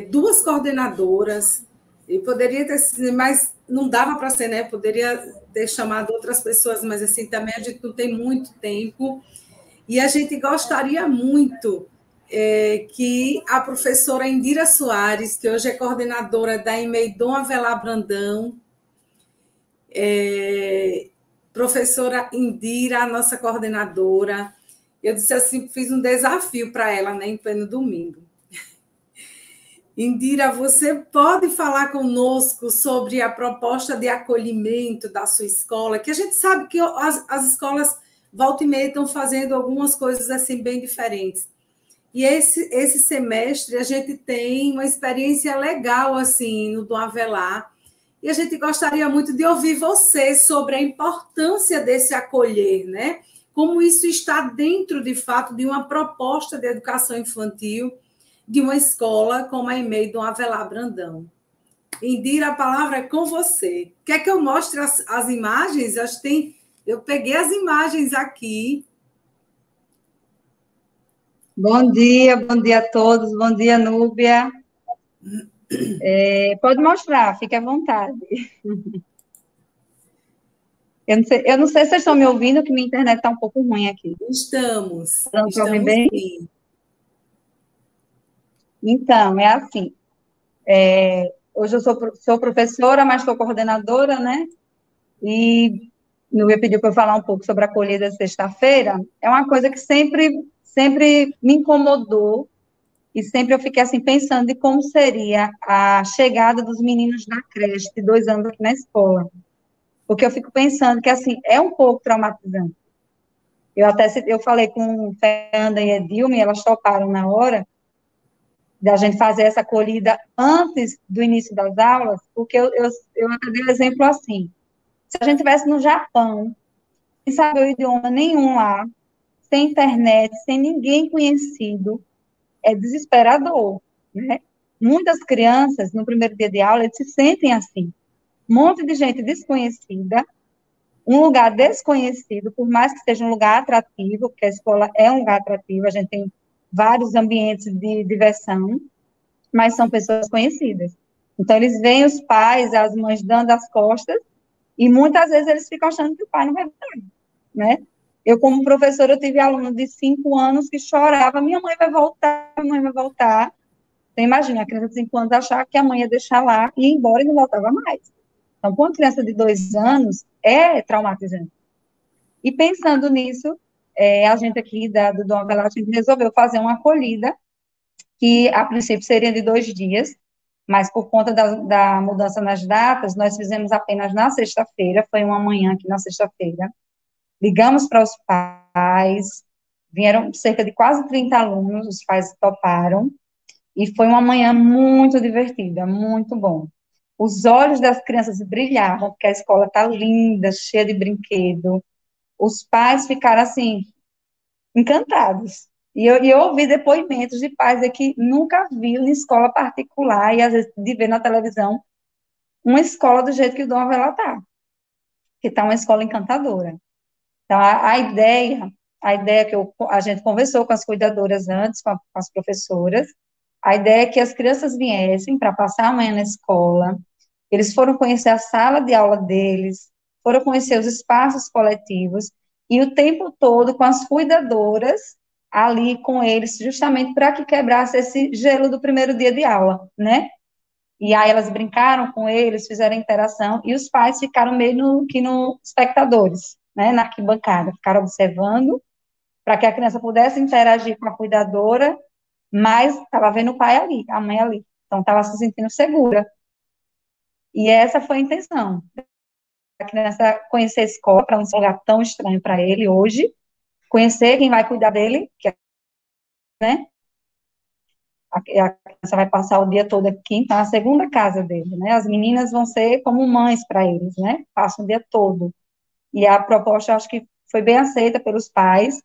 Speaker 1: duas coordenadoras, e poderia ter sido, mas não dava para ser, né? Poderia ter chamado outras pessoas, mas assim também a gente não tem muito tempo. E a gente gostaria muito que a professora Indira Soares, que hoje é coordenadora da EMEI Dom Avelar Brandão, professora Indira, a nossa coordenadora, eu disse assim, fiz um desafio para ela, né, em pleno domingo. Indira, você pode falar conosco sobre a proposta de acolhimento da sua escola, que a gente sabe que as escolas volta e meia estão fazendo algumas coisas assim bem diferentes. E esse semestre a gente tem uma experiência legal assim no Dom Avelar, e a gente gostaria muito de ouvir você sobre a importância desse acolher, né? Como isso está dentro, de fato, de uma proposta de educação infantil de uma escola como a EMEI Dom Avelar Brandão. Indira, a palavra é com você. Quer que eu mostre as imagens? Eu peguei as imagens aqui.
Speaker 3: Bom dia a todos, bom dia, Núbia. Pode mostrar, fique à vontade. Eu não sei se vocês estão me ouvindo, que minha internet está um pouco ruim aqui.
Speaker 1: Estamos
Speaker 3: bem?
Speaker 1: Sim.
Speaker 3: Então, é assim, hoje eu sou professora, mas sou coordenadora, né? E Núbia pediu para eu falar um pouco sobre a acolhida de sexta-feira. É uma coisa que sempre me incomodou, e sempre eu fiquei assim pensando de como seria a chegada dos meninos na creche de 2 anos aqui na escola, porque eu fico pensando que assim é um pouco traumatizante. Eu falei com Fernanda e Edilme, elas toparam na hora da gente fazer essa acolhida antes do início das aulas, porque eu até dei um exemplo assim, se a gente estivesse no Japão, sem saber o idioma nenhum lá, sem internet, sem ninguém conhecido, é desesperador, né? Muitas crianças, no primeiro dia de aula, eles se sentem assim. Um monte de gente desconhecida, um lugar desconhecido, por mais que seja um lugar atrativo, porque a escola é um lugar atrativo, a gente tem vários ambientes de diversão, mas são pessoas conhecidas. Então, eles veem os pais, as mães dando as costas, e muitas vezes eles ficam achando que o pai não vai vir, né? Eu, como professora, eu tive aluno de 5 anos que chorava, minha mãe vai voltar, minha mãe vai voltar. Então, imagina, a criança de 5 anos achar que a mãe ia deixar lá e ir embora e não voltava mais. Então, para uma criança de 2 anos, é traumatizante. E pensando nisso, a gente aqui do Dom Avelar, resolveu fazer uma acolhida, que a princípio seria de 2 dias, mas por conta da mudança nas datas, nós fizemos apenas na sexta-feira, foi uma manhã aqui na sexta-feira. Ligamos para os pais, vieram cerca de quase 30 alunos, os pais toparam, e foi uma manhã muito divertida, muito bom. Os olhos das crianças brilhavam, porque a escola está linda, cheia de brinquedo. Os pais ficaram, assim, encantados. E eu ouvi depoimentos de pais que nunca viram em escola particular, e às vezes de ver na televisão, uma escola do jeito que o Dom Avelar está, que está uma escola encantadora. Então, a ideia que a gente conversou com as cuidadoras antes, com as professoras, a ideia é que as crianças viessem para passar a manhã na escola, eles foram conhecer a sala de aula deles, foram conhecer os espaços coletivos, e o tempo todo com as cuidadoras ali com eles, justamente para que quebrasse esse gelo do primeiro dia de aula, né? E aí elas brincaram com eles, fizeram interação, e os pais ficaram meio no espectadores, né, na arquibancada, ficaram observando, para que a criança pudesse interagir com a cuidadora, mas estava vendo o pai ali, a mãe ali, então estava se sentindo segura. E essa foi a intenção, a criança conhecer a escola, para não ser um lugar tão estranho para ele hoje, conhecer quem vai cuidar dele, que é, né, a criança vai passar o dia todo aqui, então é a segunda casa dele, né? As meninas vão ser como mães para eles, né? Passam o dia todo. E a proposta, eu acho que foi bem aceita pelos pais.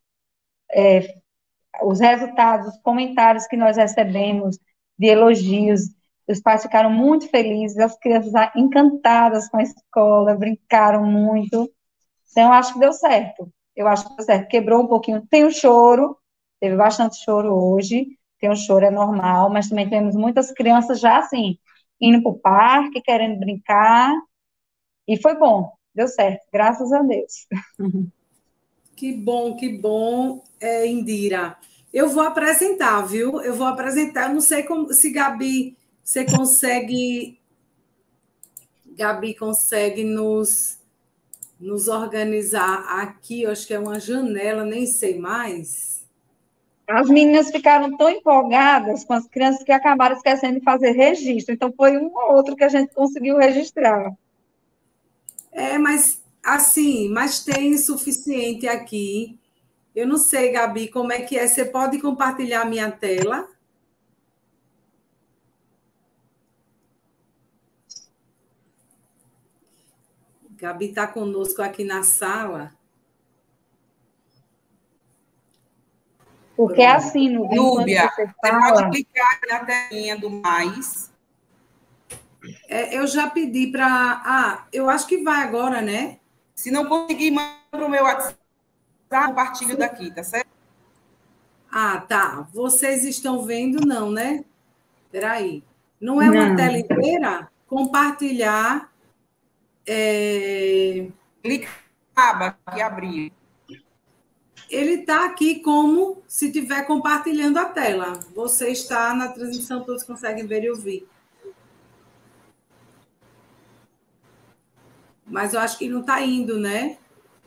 Speaker 3: Os resultados, os comentários que nós recebemos de elogios, os pais ficaram muito felizes, as crianças encantadas com a escola, brincaram muito. Então, eu acho que deu certo. Eu acho que deu certo. Quebrou um pouquinho. Tem o choro, teve bastante choro hoje, tem o choro, é normal, mas também temos muitas crianças já, assim, indo para o parque, querendo brincar, e foi bom, deu certo, graças a Deus.
Speaker 1: Que bom, Indira. Eu vou apresentar, viu? Eu vou apresentar. Eu não sei se Gabi, você consegue. Gabi consegue nos organizar aqui. Eu acho que é uma janela, nem sei mais.
Speaker 3: As meninas ficaram tão empolgadas com as crianças que acabaram esquecendo de fazer registro, então foi um ou outro que a gente conseguiu registrar.
Speaker 1: Mas assim, mas tem suficiente aqui. Eu não sei, Gabi, como é que é. Você pode compartilhar a minha tela? Gabi está conosco aqui na sala.
Speaker 3: Porque é assim,
Speaker 4: Núbia, você pode clicar na telinha do mais.
Speaker 1: Eu já pedi para... eu acho que vai agora, né?
Speaker 4: Se não conseguir, manda para o meu WhatsApp, compartilho daqui, tá certo?
Speaker 1: Tá. Vocês estão vendo, não, né? Espera aí. Não é uma tela inteira? Compartilhar.
Speaker 4: Clica na aba que abriu.
Speaker 1: Ele está aqui como se estiver compartilhando a tela. Você está na transmissão, todos conseguem ver e ouvir. Mas eu acho que não está indo, né?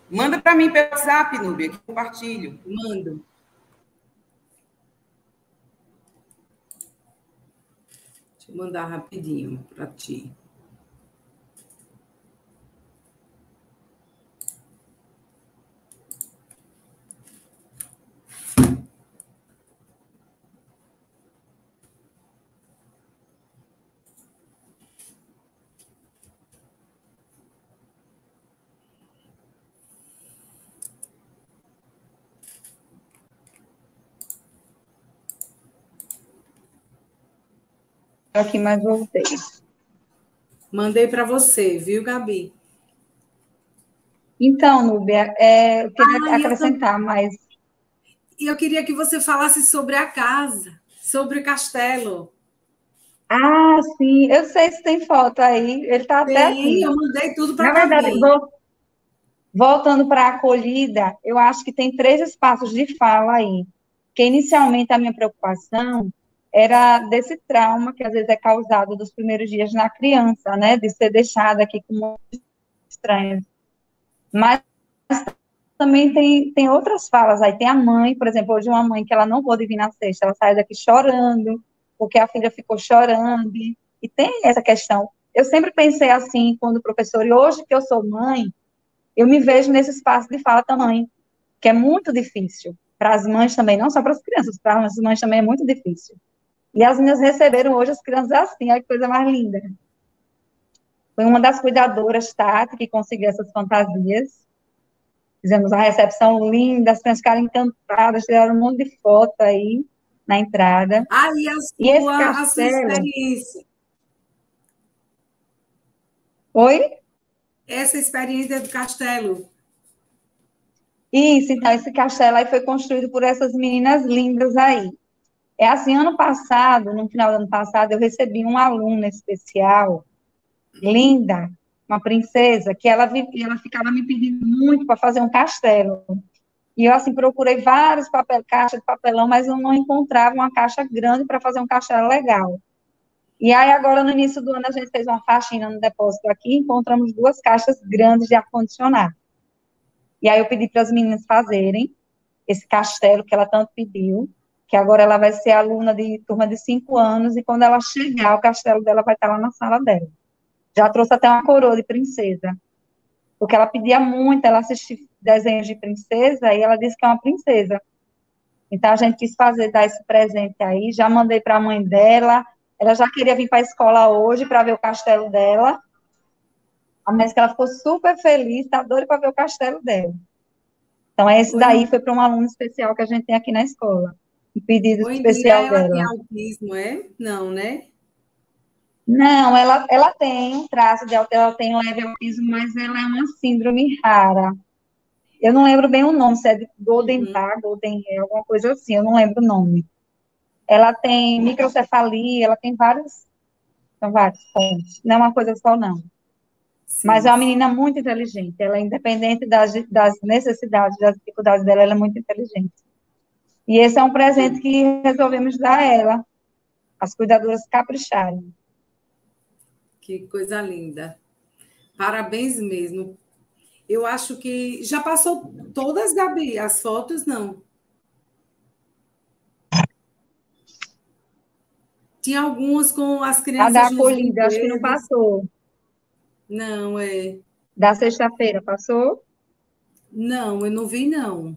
Speaker 4: Manda para mim pelo WhatsApp, Núbia, que compartilho.
Speaker 1: Mando. Deixa eu mandar rapidinho para ti.
Speaker 3: Aqui, mas voltei.
Speaker 1: Mandei para você, viu, Gabi?
Speaker 3: Então, Núbia, eu queria acrescentar mais.
Speaker 1: E eu queria que você falasse sobre a casa, sobre o castelo.
Speaker 3: Ah, sim, eu sei se tem foto aí, ele está até
Speaker 1: Tem,
Speaker 3: aqui.
Speaker 1: eu mandei tudo para
Speaker 3: Na
Speaker 1: a
Speaker 3: verdade,
Speaker 1: Gabi.
Speaker 3: voltando para a acolhida, eu acho que tem 3 espaços de fala aí. Que inicialmente a minha preocupação era desse trauma que às vezes é causado dos primeiros dias na criança, né? De ser deixada aqui com muitos estranhos. Mas também tem outras falas aí. Tem a mãe, por exemplo, hoje uma mãe que ela não pôde vir na sexta, ela saiu daqui chorando, porque a filha ficou chorando. E tem essa questão. Eu sempre pensei assim, quando professor, e hoje que eu sou mãe, eu me vejo nesse espaço de fala também, que é muito difícil. Para as mães também, não só para as crianças, para as mães também é muito difícil. E as meninas receberam hoje as crianças assim, olha que coisa mais linda. Foi uma das cuidadoras, Tati, que conseguiu essas fantasias. Fizemos uma recepção linda, as crianças ficaram encantadas, tiraram um monte de foto aí na entrada.
Speaker 1: E
Speaker 3: E esse
Speaker 1: a sua
Speaker 3: castelo...
Speaker 1: experiência?
Speaker 3: Oi?
Speaker 1: Essa experiência do castelo.
Speaker 3: Isso, então, esse castelo aí foi construído por essas meninas lindas aí. É assim, ano passado, no final do ano passado, eu recebi uma aluna especial, linda, uma princesa, que ela ficava me pedindo muito para fazer um castelo. E eu, assim, procurei vários caixas de papelão, mas eu não encontrava uma caixa grande para fazer um castelo legal. E aí, agora, no início do ano, a gente fez uma faxina no depósito aqui, encontramos 2 caixas grandes de ar-condicionado. E aí, eu pedi para as meninas fazerem esse castelo que ela tanto pediu, que agora ela vai ser aluna de turma de 5 anos, e quando ela chegar, o castelo dela vai estar lá na sala dela. Já trouxe até uma coroa de princesa, porque ela pedia muito, ela assistia desenhos de princesa, e ela disse que é uma princesa. Então, a gente quis dar esse presente aí, já mandei para a mãe dela, ela já queria vir para a escola hoje para ver o castelo dela, a mãe disse que ela ficou super feliz, está doida para ver o castelo dela. Então, esse daí foi para um aluno especial que a gente tem aqui na escola, um pedido
Speaker 1: Oi, Indira,
Speaker 3: especial
Speaker 1: ela tem
Speaker 3: dela.
Speaker 1: autismo, é? Não, né?
Speaker 3: Não, ela tem um traço de autismo, ela tem um leve autismo, mas ela é uma síndrome rara. Eu não lembro bem o nome, se é de Golden Bar, Golden, alguma coisa assim, eu não lembro o nome. Ela tem microcefalia, ela tem são vários pontos, não é uma coisa só, não. Mas é
Speaker 1: Sim.
Speaker 3: uma menina muito inteligente, ela é independente das necessidades, das dificuldades dela, ela é muito inteligente. E esse é um presente que resolvemos dar a ela, as cuidadoras capricharem.
Speaker 1: Que coisa linda. Parabéns mesmo. Eu acho que já passou todas, Gabi, as fotos, não? Tinha algumas com as
Speaker 3: A da
Speaker 1: crianças nos
Speaker 3: acolhida, acho que não
Speaker 1: brinquedos.
Speaker 3: passou.
Speaker 1: Não, é.
Speaker 3: Da sexta-feira, passou?
Speaker 1: Não, eu não vi, não.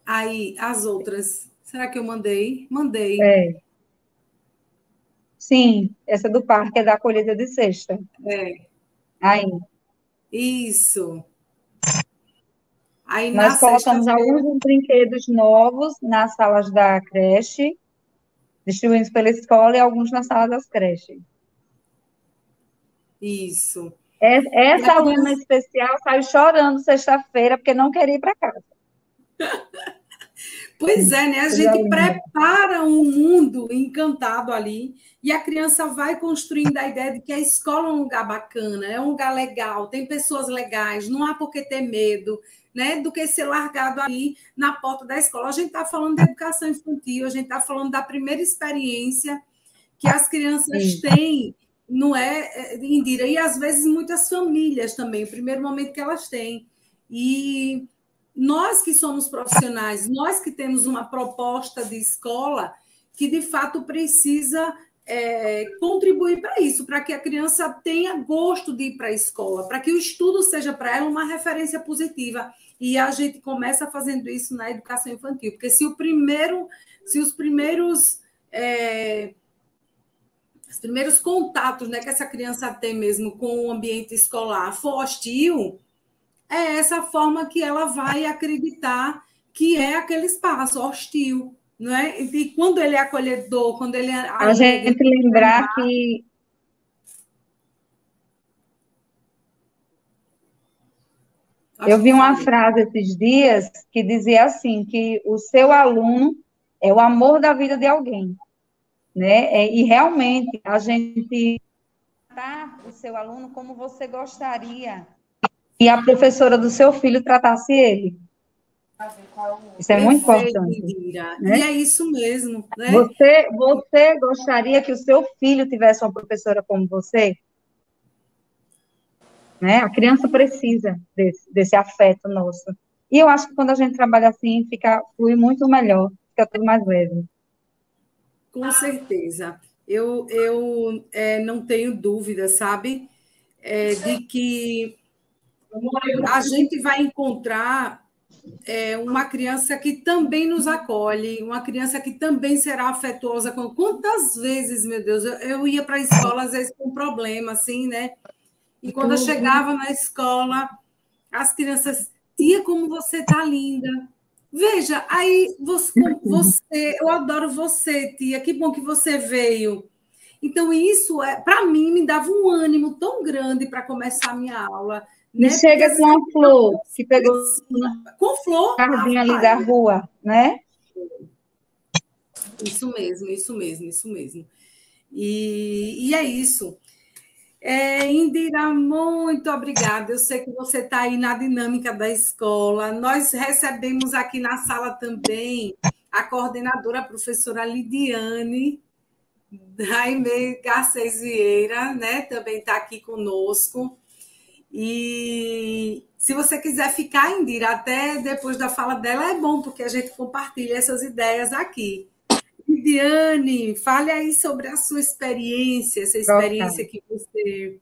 Speaker 1: Aí, as outras. Será que eu mandei? Mandei.
Speaker 3: É. Sim, essa do parque é da acolhida de sexta.
Speaker 1: É.
Speaker 3: Aí,
Speaker 1: Isso. Aí, na
Speaker 3: nós colocamos
Speaker 1: sexta-feira.
Speaker 3: alguns dos brinquedos novos nas salas da creche, distribuídos pela escola, e alguns na sala das creches.
Speaker 1: Isso. E
Speaker 3: Essa
Speaker 1: a
Speaker 3: aluna
Speaker 1: criança.
Speaker 3: especial saiu chorando sexta-feira, porque não queria ir para casa.
Speaker 1: Pois é, né? A
Speaker 3: Coisa
Speaker 1: gente
Speaker 3: linda.
Speaker 1: prepara um mundo encantado ali e a criança vai construindo a ideia de que a escola é um lugar bacana, é um lugar legal, tem pessoas legais, não há por que ter medo, né? Do que ser largado ali na porta da escola. A gente está falando de educação infantil, a gente está falando da primeira experiência que as crianças têm, não é, Indira? E às vezes muitas famílias também, o primeiro momento que elas têm. E nós que somos profissionais, nós que temos uma proposta de escola que de fato precisa contribuir para isso, para que a criança tenha gosto de ir para a escola, para que o estudo seja para ela uma referência positiva. E a gente começa fazendo isso na educação infantil, porque se os primeiros contatos, né, que essa criança tem mesmo com o ambiente escolar for hostil, é essa forma que ela vai acreditar que é aquele espaço hostil, não é? E quando ele é acolhedor, quando ele é
Speaker 3: a gente lembrar que eu vi uma frase esses dias que dizia assim, que o seu aluno é o amor da vida de alguém, né? E realmente a gente tratar o seu aluno como você gostaria que a professora do seu filho tratasse ele. Isso é muito importante.
Speaker 1: Né? E é isso mesmo. Né?
Speaker 3: Você gostaria que o seu filho tivesse uma professora como você? Né? A criança precisa desse afeto nosso. E eu acho que quando a gente trabalha assim, flui muito melhor, fica tudo mais leve.
Speaker 1: Com certeza. Eu não tenho dúvida, sabe, de que a gente vai encontrar uma criança que também nos acolhe, uma criança que também será afetuosa. Quantas vezes, meu Deus, eu ia para a escola, às vezes, com problema, assim, né? E quando eu chegava na escola, as crianças, tia, como você tá linda. Veja, aí você, eu adoro você, tia, que bom que você veio. Então, isso, para mim, me dava um ânimo tão grande para começar a minha aula.
Speaker 3: Né? E chega com a flor, que pegou
Speaker 1: com flor,
Speaker 3: jardim ali da rua, né?
Speaker 1: Isso mesmo. E é isso. Indira, muito obrigada. Eu sei que você está aí na dinâmica da escola. Nós recebemos aqui na sala também a coordenadora, a professora Lidiane, Jaime Garcês Vieira, né? Também está aqui conosco. E se você quiser ficar, Indira, até depois da fala dela, é bom, porque a gente compartilha essas ideias aqui. Lidiane, fale aí sobre a sua experiência, essa experiência que você...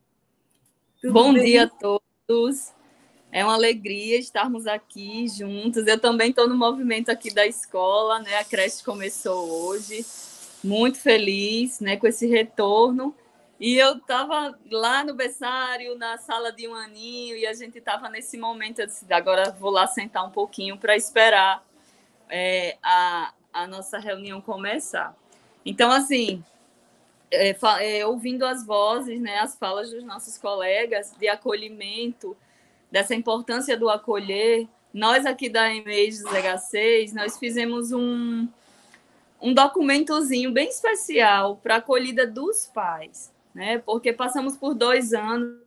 Speaker 5: Bom dia a todos. É uma alegria estarmos aqui juntos. Eu também estou no movimento aqui da escola, né? A creche começou hoje. Muito feliz, né, com esse retorno. E eu estava lá no berçário, na sala de 1 aninho, e a gente estava nesse momento, eu disse, agora vou lá sentar um pouquinho para esperar a nossa reunião começar. Então, assim, ouvindo as vozes, né, as falas dos nossos colegas de acolhimento, dessa importância do acolher, nós aqui da EMEIS dos H6, nós fizemos um documentozinho bem especial para a acolhida dos pais, né, porque passamos por 2 anos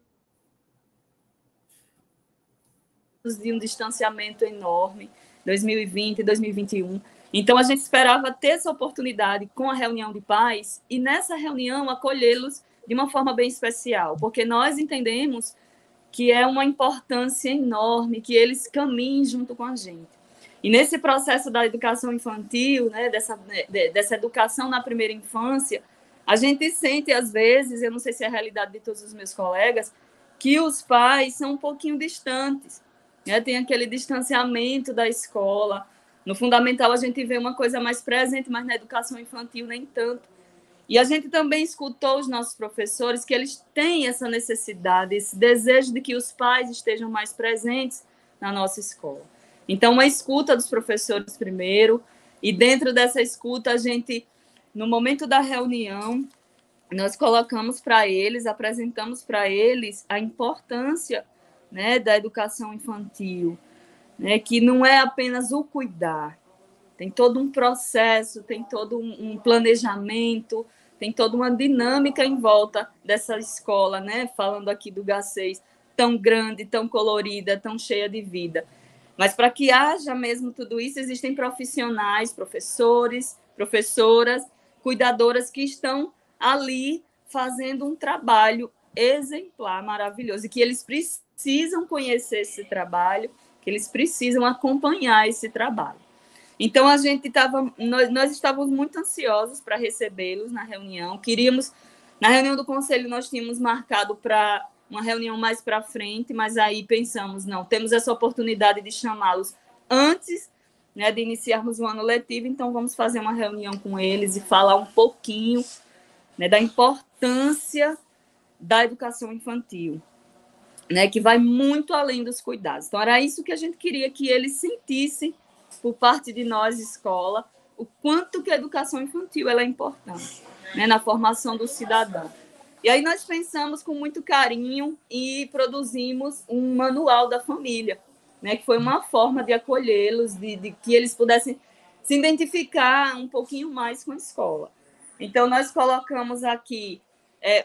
Speaker 5: de um distanciamento enorme, 2020 e 2021. Então, a gente esperava ter essa oportunidade com a reunião de pais e, nessa reunião, acolhê-los de uma forma bem especial, porque nós entendemos que é uma importância enorme que eles caminhem junto com a gente. E nesse processo da educação infantil, né, dessa educação na primeira infância, a gente sente, às vezes, eu não sei se é a realidade de todos os meus colegas, que os pais são um pouquinho distantes, né? Tem aquele distanciamento da escola. No fundamental, a gente vê uma coisa mais presente, mas na educação infantil nem tanto. E a gente também escutou os nossos professores que eles têm essa necessidade, esse desejo de que os pais estejam mais presentes na nossa escola. Então, uma escuta dos professores primeiro, e dentro dessa escuta, a gente, no momento da reunião, nós colocamos para eles, apresentamos para eles a importância, né, da educação infantil, né, que não é apenas o cuidar, tem todo um processo, tem todo um planejamento, tem toda uma dinâmica em volta dessa escola, né, falando aqui do H6, tão grande, tão colorida, tão cheia de vida. Mas para que haja mesmo tudo isso, existem profissionais, professores, professoras, cuidadoras que estão ali fazendo um trabalho exemplar, maravilhoso, e que eles precisam conhecer esse trabalho, que eles precisam acompanhar esse trabalho. Então, nós estávamos muito ansiosos para recebê-los na reunião. Na reunião do conselho, nós tínhamos marcado para uma reunião mais para frente, mas aí pensamos, não, temos essa oportunidade de chamá-los antes, né, de iniciarmos o ano letivo, então vamos fazer uma reunião com eles e falar um pouquinho, né, da importância da educação infantil, né, que vai muito além dos cuidados. Então, era isso que a gente queria que eles sentissem por parte de nós, escola, o quanto que a educação infantil ela é importante, né, na formação do cidadão. E aí nós pensamos com muito carinho e produzimos um manual da família, né, que foi uma forma de acolhê-los, de que eles pudessem se identificar um pouquinho mais com a escola. Então, nós colocamos aqui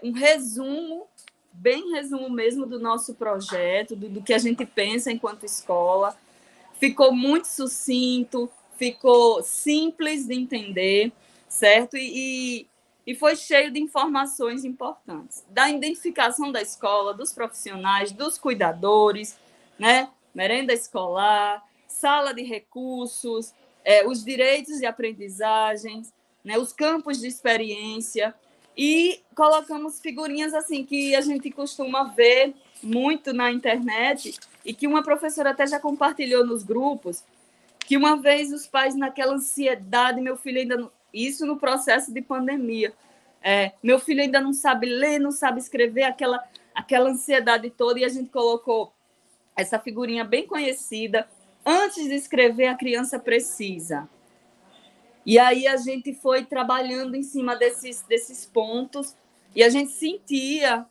Speaker 5: um resumo, bem resumo mesmo do nosso projeto, do que a gente pensa enquanto escola. Ficou muito sucinto, ficou simples de entender, certo? E foi cheio de informações importantes. Da identificação da escola, dos profissionais, dos cuidadores, né? Merenda escolar, sala de recursos, os direitos de aprendizagens, né? Os campos de experiência. E colocamos figurinhas assim que a gente costuma ver muito na internet e que uma professora até já compartilhou nos grupos, que uma vez os pais naquela ansiedade, meu filho ainda não... Isso no processo de pandemia. Meu filho ainda não sabe ler, não sabe escrever, aquela ansiedade toda, e a gente colocou essa figurinha bem conhecida, antes de escrever, a criança precisa. E aí a gente foi trabalhando em cima desses pontos, e a gente sentia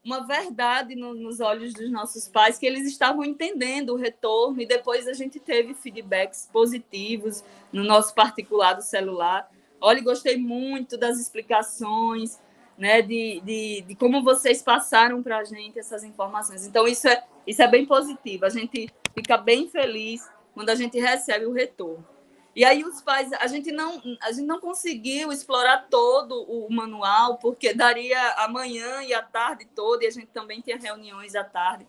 Speaker 5: uma verdade nos olhos dos nossos pais, que eles estavam entendendo o retorno, e depois a gente teve feedbacks positivos no nosso particular do celular. Olha, gostei muito das explicações, né, de como vocês passaram para a gente essas informações. Então, isso é bem positivo. A gente fica bem feliz quando a gente recebe o retorno. E aí os pais, a gente não conseguiu explorar todo o manual, porque daria a manhã e a tarde toda, e a gente também tinha reuniões à tarde.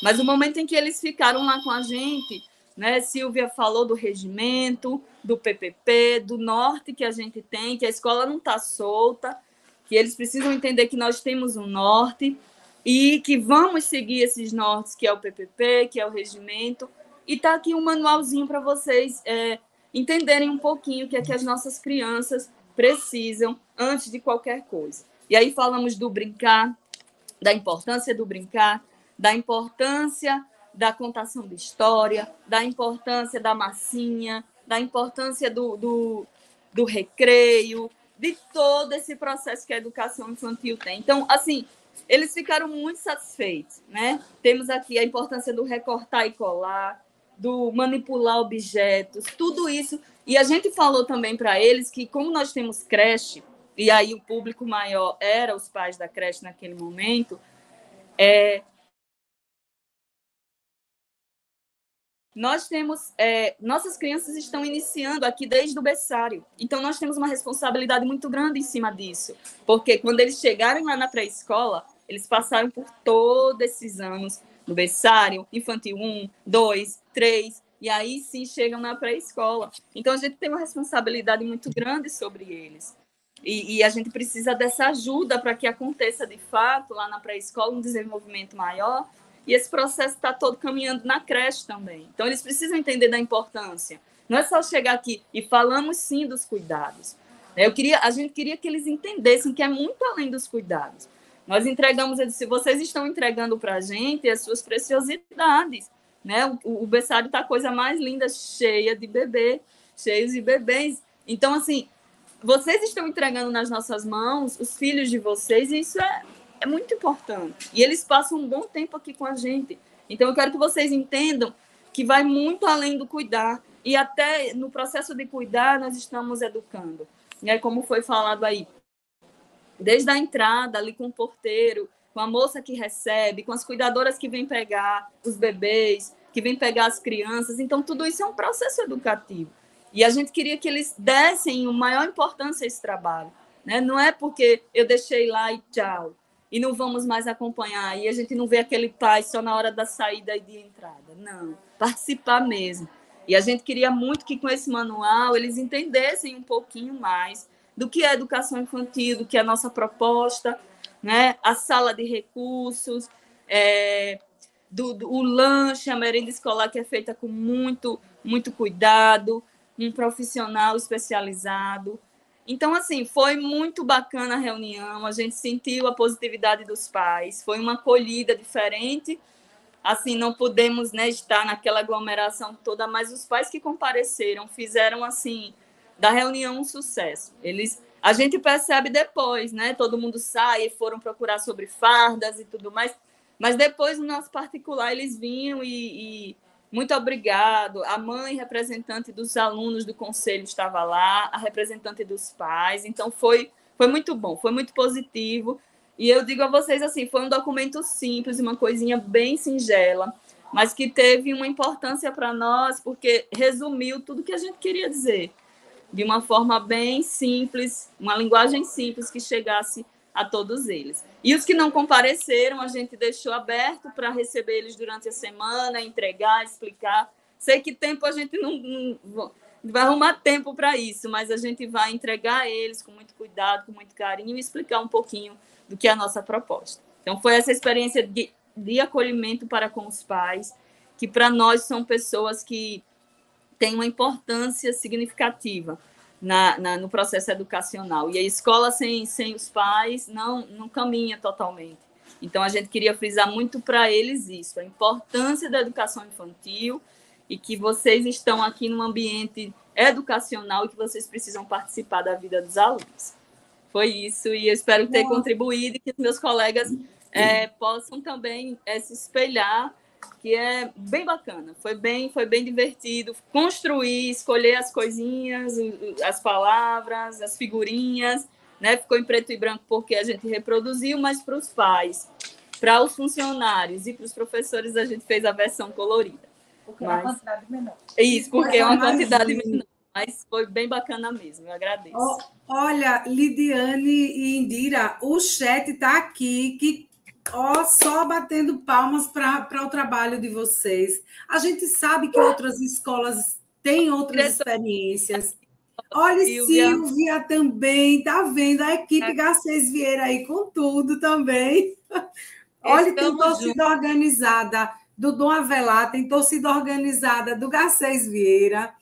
Speaker 5: Mas o momento em que eles ficaram lá com a gente, né, Silvia falou do regimento, do PPP, do norte que a gente tem, que a escola não está solta, que eles precisam entender que nós temos um norte e que vamos seguir esses nortes, que é o PPP, que é o regimento, e está aqui um manualzinho para vocês entenderem um pouquinho o que é que as nossas crianças precisam antes de qualquer coisa. E aí falamos do brincar, da importância do brincar, da importância da contação de história, da importância da massinha, da importância do recreio, de todo esse processo que a educação infantil tem. Então, assim, eles ficaram muito satisfeitos, né? Temos aqui a importância do recortar e colar, do manipular objetos, tudo isso. E a gente falou também para eles que, como nós temos creche, e aí o público maior era os pais da creche naquele momento, nós temos... nossas crianças estão iniciando aqui desde o berçário. Então, nós temos uma responsabilidade muito grande em cima disso. Porque quando eles chegarem lá na pré-escola, eles passaram por todos esses anos no berçário, infantil 1, 2, 3, e aí sim chegam na pré-escola. Então, a gente tem uma responsabilidade muito grande sobre eles. E a gente precisa dessa ajuda para que aconteça, de fato, lá na pré-escola, um desenvolvimento maior, e esse processo está todo caminhando na creche também. Então, eles precisam entender da importância. Não é só chegar aqui e falamos, sim, dos cuidados. A gente queria que eles entendessem que é muito além dos cuidados. Nós entregamos, eu disse, vocês estão entregando para a gente as suas preciosidades, né? O berçário está a coisa mais linda, cheia de bebê, cheios de bebês. Então, assim, vocês estão entregando nas nossas mãos os filhos de vocês, e isso é muito importante. E eles passam um bom tempo aqui com a gente. Então, eu quero que vocês entendam que vai muito além do cuidar. E até no processo de cuidar, nós estamos educando. Né? Como foi falado aí, desde a entrada, ali com o porteiro, com a moça que recebe, com as cuidadoras que vêm pegar os bebês, que vêm pegar as crianças. Então, tudo isso é um processo educativo. E a gente queria que eles dessem uma maior importância a esse trabalho. né? Não é porque eu deixei lá e tchau, e não vamos mais acompanhar, e a gente não vê aquele pai só na hora da saída e de entrada. Não, participar mesmo. E a gente queria muito que com esse manual eles entendessem um pouquinho mais do que é educação infantil, do que é a nossa proposta, né? A sala de recursos, o lanche, a merenda escolar que é feita com muito, muito cuidado, um profissional especializado. Então, assim, foi muito bacana a reunião, a gente sentiu a positividade dos pais, foi uma acolhida diferente, assim, não pudemos, né, estar naquela aglomeração toda, mas os pais que compareceram fizeram, assim, da reunião um sucesso. A gente percebe depois, né, todo mundo sai e foram procurar sobre fardas e tudo mais, mas depois, no nosso particular, eles vinham e muito obrigado. A mãe representante dos alunos do conselho estava lá, a representante dos pais. Então, foi muito bom, foi muito positivo. E eu digo a vocês, assim, foi um documento simples, uma coisinha bem singela, mas que teve uma importância para nós, porque resumiu tudo que a gente queria dizer, de uma forma bem simples, uma linguagem simples que chegasse a todos eles. E os que não compareceram, a gente deixou aberto para receber eles durante a semana, entregar, explicar. Sei que tempo a gente não vai arrumar tempo para isso, mas a gente vai entregar a eles com muito cuidado, com muito carinho e explicar um pouquinho do que é a nossa proposta. Então, foi essa experiência de acolhimento para com os pais, que para nós são pessoas que têm uma importância significativa no processo educacional. E a escola sem os pais não caminha totalmente. Então, a gente queria frisar muito para eles isso, a importância da educação infantil e que vocês estão aqui num ambiente educacional e que vocês precisam participar da vida dos alunos. Foi isso, e eu espero ter contribuído e que os meus colegas possam também se espelhar, que é bem bacana, foi bem divertido construir, escolher as coisinhas, as palavras, as figurinhas, né? Ficou em preto e branco porque a gente reproduziu, mas para os pais, para os funcionários e para os professores a gente fez a versão colorida.
Speaker 4: Porque é uma quantidade menor.
Speaker 5: Isso, porque é uma quantidade menor. Mas foi bem bacana mesmo, eu agradeço.
Speaker 1: Olha, Lidiane e Indira, o chat está aqui, só batendo palmas para o trabalho de vocês. A gente sabe que outras escolas têm outras experiências. Olha, Silvia também, tá vendo? A equipe Garcês Vieira aí com tudo também. Olha, tem torcida organizada do Dom Avelar, tem torcida organizada do Garcês Vieira.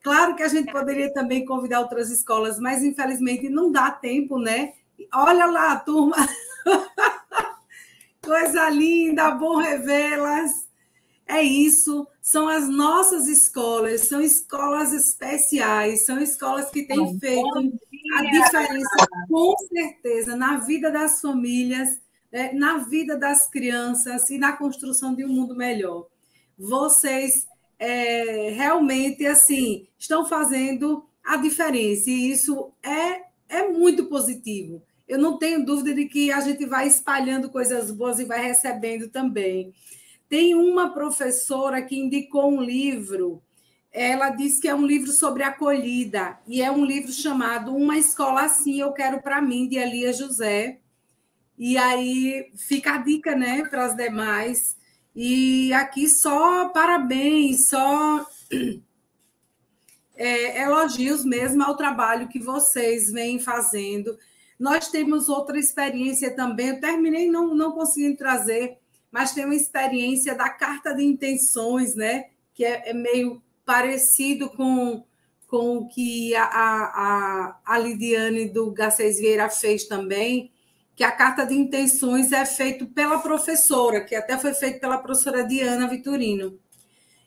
Speaker 1: Claro que a gente poderia também convidar outras escolas, mas infelizmente não dá tempo, né? Olha lá, turma. Coisa linda, bom revê-las. É isso, são as nossas escolas, são escolas especiais, são escolas que têm feito a diferença, com certeza, na vida das famílias, na vida das crianças e na construção de um mundo melhor. Vocês realmente assim estão fazendo a diferença e isso é muito positivo. Eu não tenho dúvida de que a gente vai espalhando coisas boas e vai recebendo também. Tem uma professora que indicou um livro, ela disse que é um livro sobre acolhida, e é um livro chamado Uma Escola Assim Eu Quero para Mim, de Elia José. E aí fica a dica, né, para as demais. E aqui só parabéns, só elogios mesmo ao trabalho que vocês vêm fazendo. Nós temos outra experiência também, eu terminei não conseguindo trazer, mas tem uma experiência da carta de intenções, né? Que é meio parecido com o que a Lidiane do Garcês Vieira fez também, que a carta de intenções é feita pela professora, que até foi feita pela professora Diana Vitorino.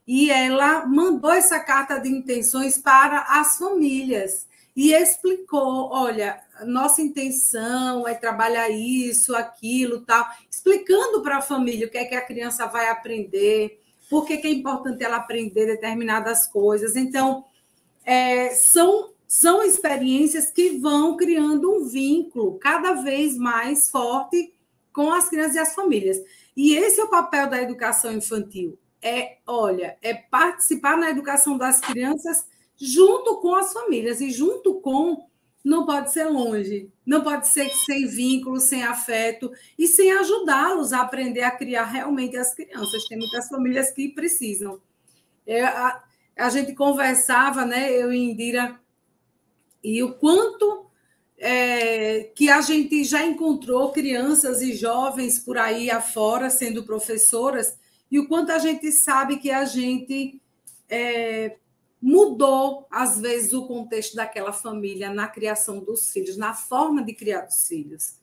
Speaker 1: E ela mandou essa carta de intenções para as famílias e explicou, olha, nossa intenção é trabalhar isso, aquilo, tal, explicando para a família o que é que a criança vai aprender, por que é importante ela aprender determinadas coisas. Então, são experiências que vão criando um vínculo cada vez mais forte com as crianças e as famílias. E esse é o papel da educação infantil. É participar na educação das crianças junto com as famílias e junto com não pode ser longe, não pode ser sem vínculo, sem afeto e sem ajudá-los a aprender a criar realmente as crianças. Tem muitas famílias que precisam. A gente conversava, né, eu e Indira, e o quanto que a gente já encontrou crianças e jovens por aí afora sendo professoras, e o quanto a gente sabe que a gente mudou, às vezes, o contexto daquela família na criação dos filhos, na forma de criar os filhos.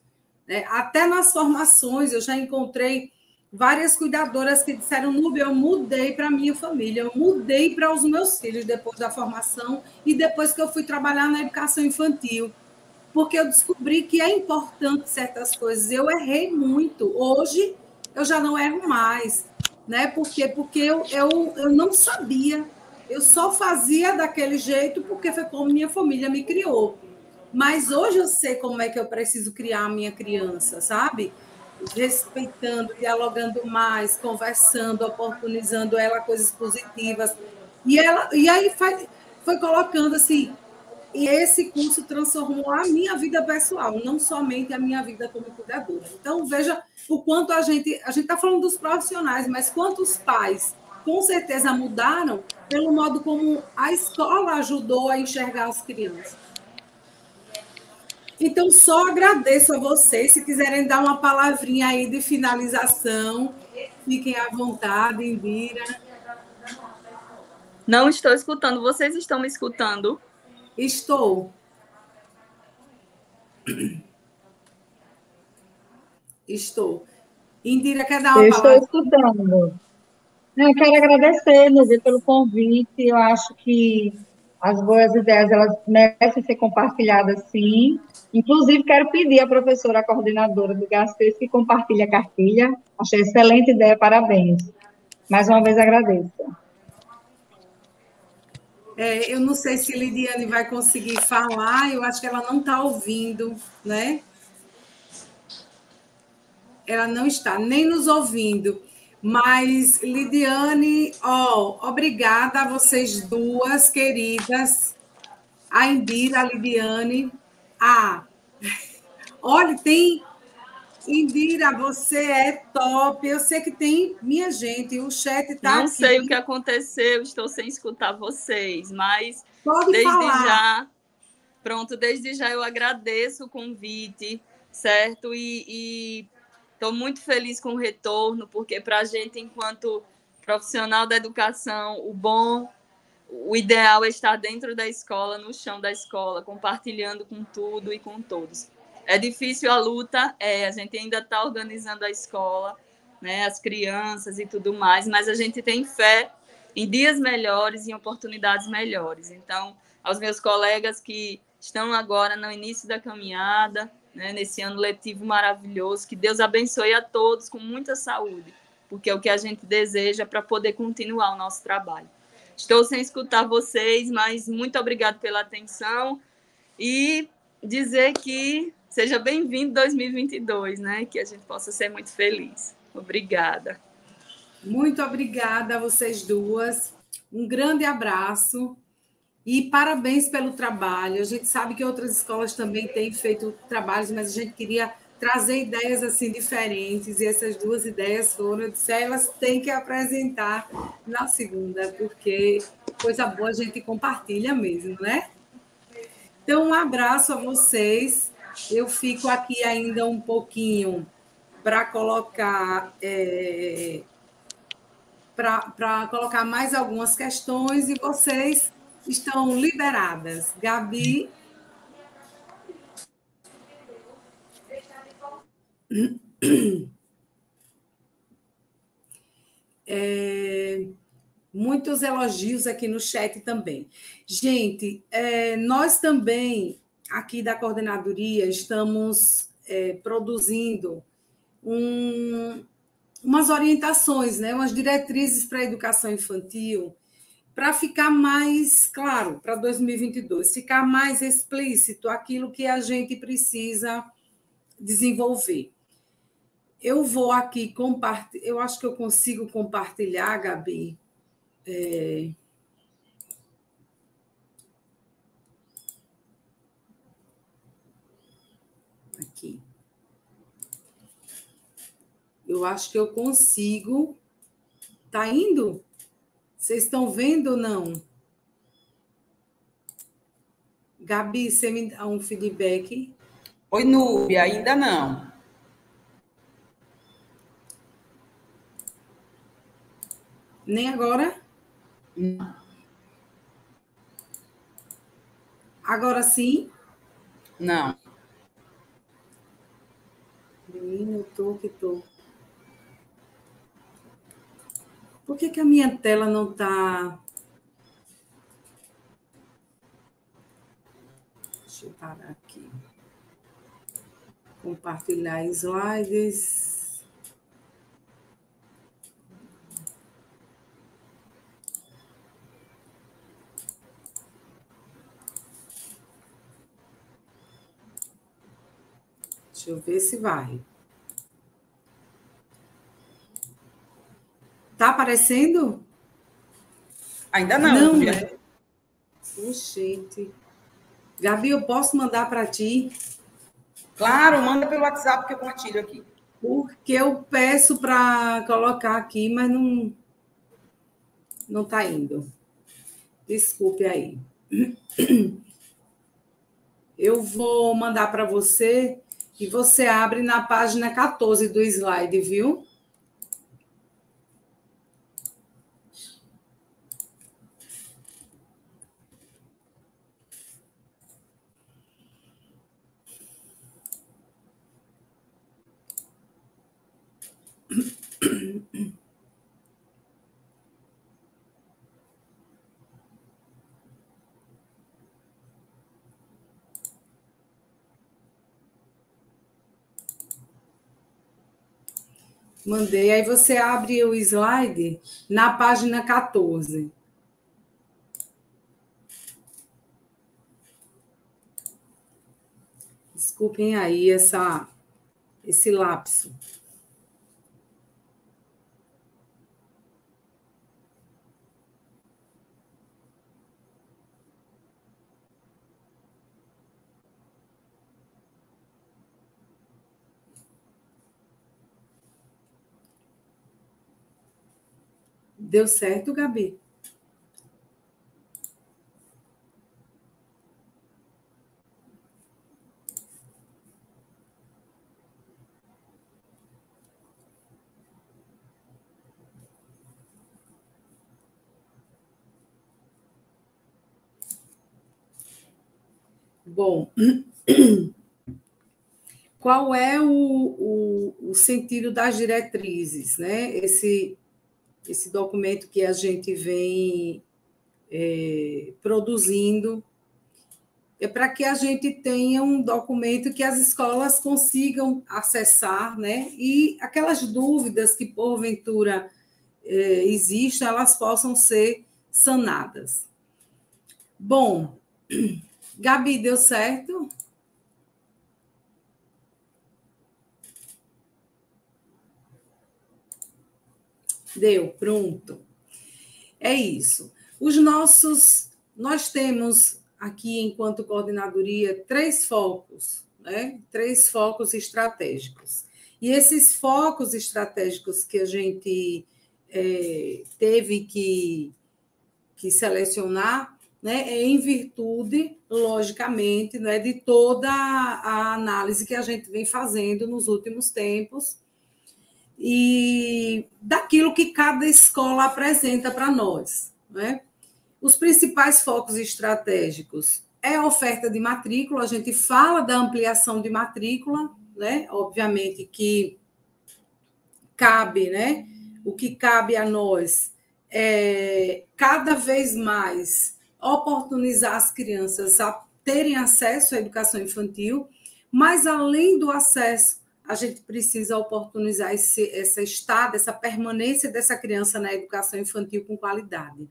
Speaker 1: Até nas formações, eu já encontrei várias cuidadoras que disseram: Núbia, eu mudei para a minha família, eu mudei para os meus filhos depois da formação e depois que eu fui trabalhar na educação infantil, porque eu descobri que é importante certas coisas. Eu errei muito, hoje eu já não erro mais. Né? Por quê? Porque eu não sabia, eu só fazia daquele jeito porque foi como minha família me criou. Mas hoje eu sei como é que eu preciso criar a minha criança, sabe? Respeitando, dialogando mais, conversando, oportunizando ela coisas positivas. E aí foi colocando assim, e esse curso transformou a minha vida pessoal, não somente a minha vida como cuidadora. Então, veja o quanto a gente está falando dos profissionais, mas quantos pais, com certeza, mudaram pelo modo como a escola ajudou a enxergar as crianças. Então, só agradeço a vocês. Se quiserem dar uma palavrinha aí de finalização, fiquem à vontade, Indira.
Speaker 5: Não estou escutando. Vocês estão me escutando?
Speaker 1: Estou. Indira, quer dar uma palavra?
Speaker 3: Eu estou escutando. Eu quero agradecer, Nubia, pelo convite. Eu acho que as boas ideias elas merecem ser compartilhadas, sim. Inclusive, quero pedir à professora, a coordenadora do GACES, que compartilhe a cartilha. Achei excelente ideia, parabéns. Mais uma vez, agradeço.
Speaker 1: Eu não sei se Lidiane vai conseguir falar, eu acho que ela não está ouvindo, né? Ela não está nem nos ouvindo. Mas, Lidiane, obrigada a vocês duas, queridas. A Indira, a Lidiane. Olha, tem... Indira, você é top. Eu sei que tem... Minha gente, o chat está aqui.
Speaker 5: Não sei o que aconteceu, estou sem escutar vocês, mas
Speaker 1: Pode falar.
Speaker 5: já... Pronto, desde já eu agradeço o convite, certo? E estou muito feliz com o retorno, porque para a gente, enquanto profissional da educação, o ideal é estar dentro da escola, no chão da escola, compartilhando com tudo e com todos. É difícil a luta, a gente ainda está organizando a escola, né, as crianças e tudo mais, mas a gente tem fé em dias melhores, em oportunidades melhores. Então, aos meus colegas que estão agora no início da caminhada, né, nesse ano letivo maravilhoso, que Deus abençoe a todos com muita saúde, porque é o que a gente deseja para poder continuar o nosso trabalho. Estou sem escutar vocês, mas muito obrigado pela atenção e dizer que seja bem-vindo 2022, né, que a gente possa ser muito feliz. Obrigada.
Speaker 1: Muito obrigada a vocês duas. Um grande abraço. E parabéns pelo trabalho. A gente sabe que outras escolas também têm feito trabalhos, mas a gente queria trazer ideias assim diferentes, e essas duas ideias foram, eu disse, elas têm que apresentar na segunda, porque coisa boa a gente compartilha mesmo, né? Então, um abraço a vocês. Eu fico aqui ainda um pouquinho para colocar... para colocar mais algumas questões, e vocês estão liberadas. Gabi. Muitos elogios aqui no chat também. Gente, nós também, aqui da coordenadoria, estamos produzindo umas orientações, né? Umas diretrizes para a educação infantil, para ficar mais claro, para 2022, ficar mais explícito aquilo que a gente precisa desenvolver. Eu vou aqui compartilhar, eu acho que eu consigo compartilhar, Gabi. Eu acho que eu consigo. Tá indo? Vocês estão vendo ou não? Gabi, você me dá um feedback?
Speaker 4: Oi, Núbia, ainda não.
Speaker 1: Nem agora? Agora sim?
Speaker 4: Não.
Speaker 1: Menino, eu tô que tô. Por que a minha tela não está... Deixa eu parar aqui. Compartilhar slides. Deixa eu ver se vai. Tá aparecendo?
Speaker 4: Ainda não,
Speaker 1: Não,
Speaker 4: Núbia.
Speaker 1: né? Gente. Gabi, eu posso mandar para ti?
Speaker 4: Claro, manda pelo WhatsApp que eu compartilho aqui.
Speaker 1: Porque eu peço para colocar aqui, mas não está indo. Desculpe aí. Eu vou mandar para você e você abre na página 14 do slide, viu? Mandei. Aí você abre o slide na página 14. Desculpem aí esse lapso. Deu certo, Gabi? Bom, qual é o sentido das diretrizes, né? Esse documento que a gente vem produzindo é para que a gente tenha um documento que as escolas consigam acessar, né? E aquelas dúvidas que, porventura, existem, elas possam ser sanadas. Bom, Gabi, deu certo? Deu, pronto. É isso. Nós temos aqui, enquanto coordenadoria, 3 focos, né? 3 focos estratégicos. E esses focos estratégicos que a gente teve que selecionar, né, é em virtude, logicamente, né, de toda a análise que a gente vem fazendo nos últimos tempos e daquilo que cada escola apresenta para nós, né? Os principais focos estratégicos é a oferta de matrícula, a gente fala da ampliação de matrícula, né? Obviamente que cabe, né? O que cabe a nós é cada vez mais oportunizar as crianças a terem acesso à educação infantil, mas além do acesso, a gente precisa oportunizar essa permanência dessa criança na educação infantil com qualidade.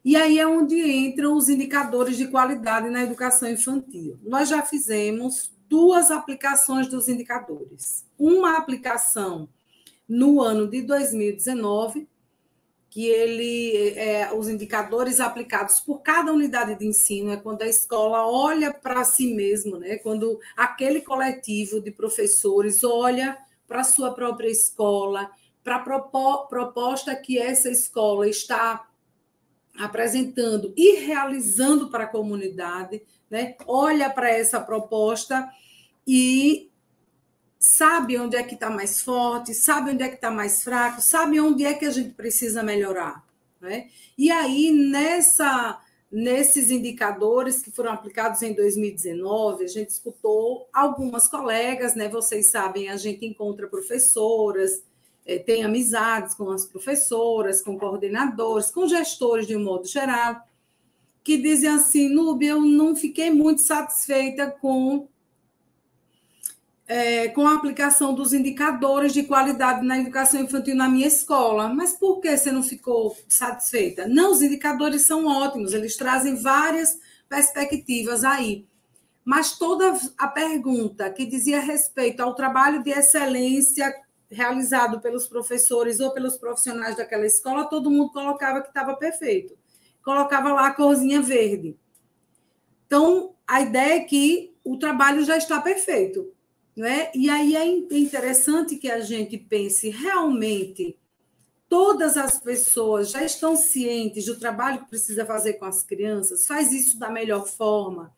Speaker 1: E aí é onde entram os indicadores de qualidade na educação infantil. Nós já fizemos 2 aplicações dos indicadores. Uma aplicação no ano de 2019, que os indicadores aplicados por cada unidade de ensino é quando a escola olha para si mesmo, né? Quando aquele coletivo de professores olha para a sua própria escola, para a proposta que essa escola está apresentando e realizando para a comunidade, né? Olha para essa proposta e sabe onde é que está mais forte, sabe onde é que está mais fraco, sabe onde é que a gente precisa melhorar, né? E aí, nesses indicadores que foram aplicados em 2019, a gente escutou algumas colegas, né? Vocês sabem, a gente encontra professoras, tem amizades com as professoras, com coordenadores, com gestores de um modo geral, que dizem assim, Núbia, eu não fiquei muito satisfeita com a aplicação dos indicadores de qualidade na educação infantil na minha escola. Mas por que você não ficou satisfeita? Não, os indicadores são ótimos, eles trazem várias perspectivas aí. Mas toda a pergunta que dizia respeito ao trabalho de excelência realizado pelos professores ou pelos profissionais daquela escola, todo mundo colocava que estava perfeito. Colocava lá a corzinha verde. Então, a ideia é que o trabalho já está perfeito. Né? E aí é interessante que a gente pense realmente todas as pessoas já estão cientes do trabalho que precisa fazer com as crianças, faz isso da melhor forma,